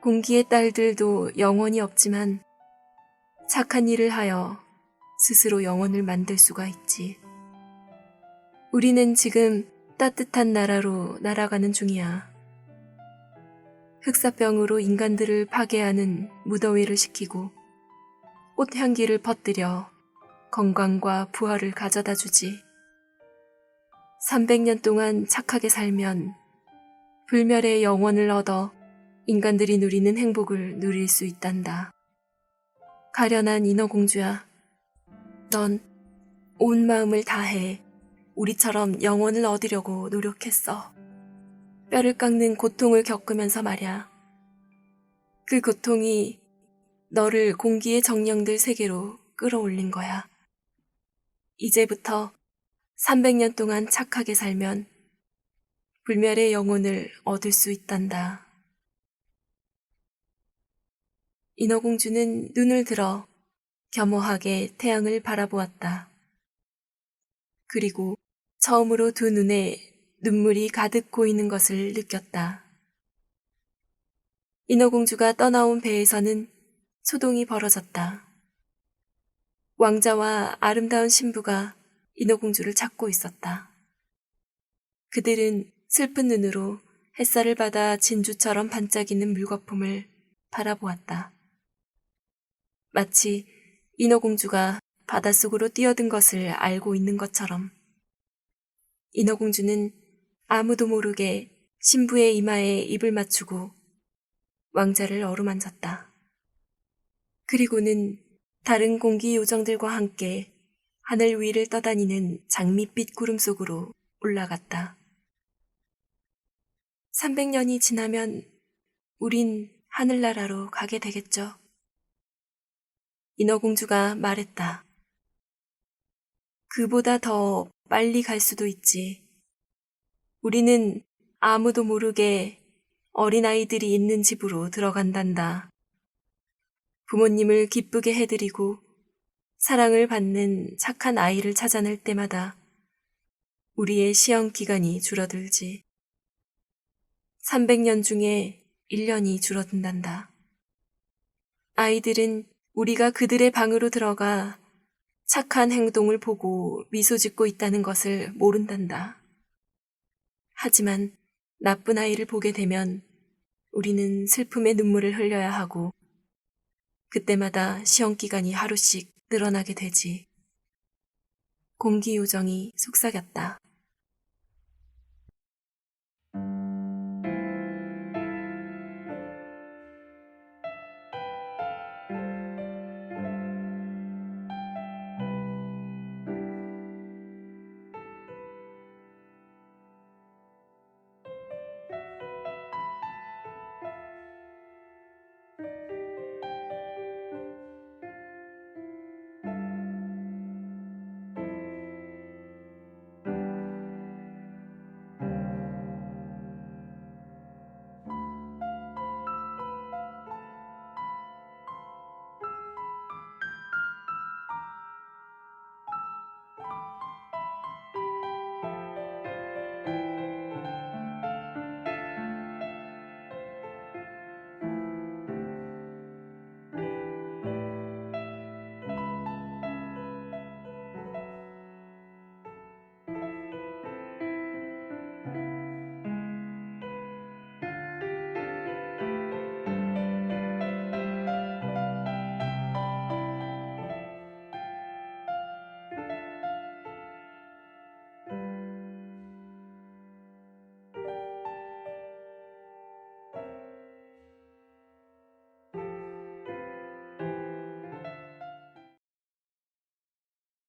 공기의 딸들도 영원이 없지만 착한 일을 하여 스스로 영원을 만들 수가 있지. 우리는 지금 따뜻한 나라로 날아가는 중이야. 흑사병으로 인간들을 파괴하는 무더위를 식히고 꽃향기를 퍼뜨려 건강과 부활을 가져다 주지. 300년 동안 착하게 살면 불멸의 영원을 얻어 인간들이 누리는 행복을 누릴 수 있단다. 가련한 인어공주야, 넌 온 마음을 다해 우리처럼 영원을 얻으려고 노력했어. 뼈를 깎는 고통을 겪으면서 말야. 그 고통이 너를 공기의 정령들 세계로 끌어올린 거야. 이제부터 300년 동안 착하게 살면 불멸의 영혼을 얻을 수 있단다. 인어공주는 눈을 들어 겸허하게 태양을 바라보았다. 그리고 처음으로 두 눈에 눈물이 가득 고이는 것을 느꼈다. 인어공주가 떠나온 배에서는 소동이 벌어졌다. 왕자와 아름다운 신부가 인어공주를 찾고 있었다. 그들은 슬픈 눈으로 햇살을 받아 진주처럼 반짝이는 물거품을 바라보았다. 마치 인어공주가 바닷속으로 뛰어든 것을 알고 있는 것처럼. 인어공주는 아무도 모르게 신부의 이마에 입을 맞추고 왕자를 어루만졌다. 그리고는 다른 공기 요정들과 함께 하늘 위를 떠다니는 장밋빛 구름 속으로 올라갔다. 300년이 지나면 우린 하늘나라로 가게 되겠죠. 인어공주가 말했다. 그보다 더 빨리 갈 수도 있지. 우리는 아무도 모르게 어린아이들이 있는 집으로 들어간단다. 부모님을 기쁘게 해드리고 사랑을 받는 착한 아이를 찾아낼 때마다 우리의 시험 기간이 줄어들지. 300년 중에 1년이 줄어든단다. 아이들은 우리가 그들의 방으로 들어가 착한 행동을 보고 미소 짓고 있다는 것을 모른단다. 하지만 나쁜 아이를 보게 되면 우리는 슬픔의 눈물을 흘려야 하고 그때마다 시험 기간이 하루씩 늘어나게 되지. 공기 요정이 속삭였다.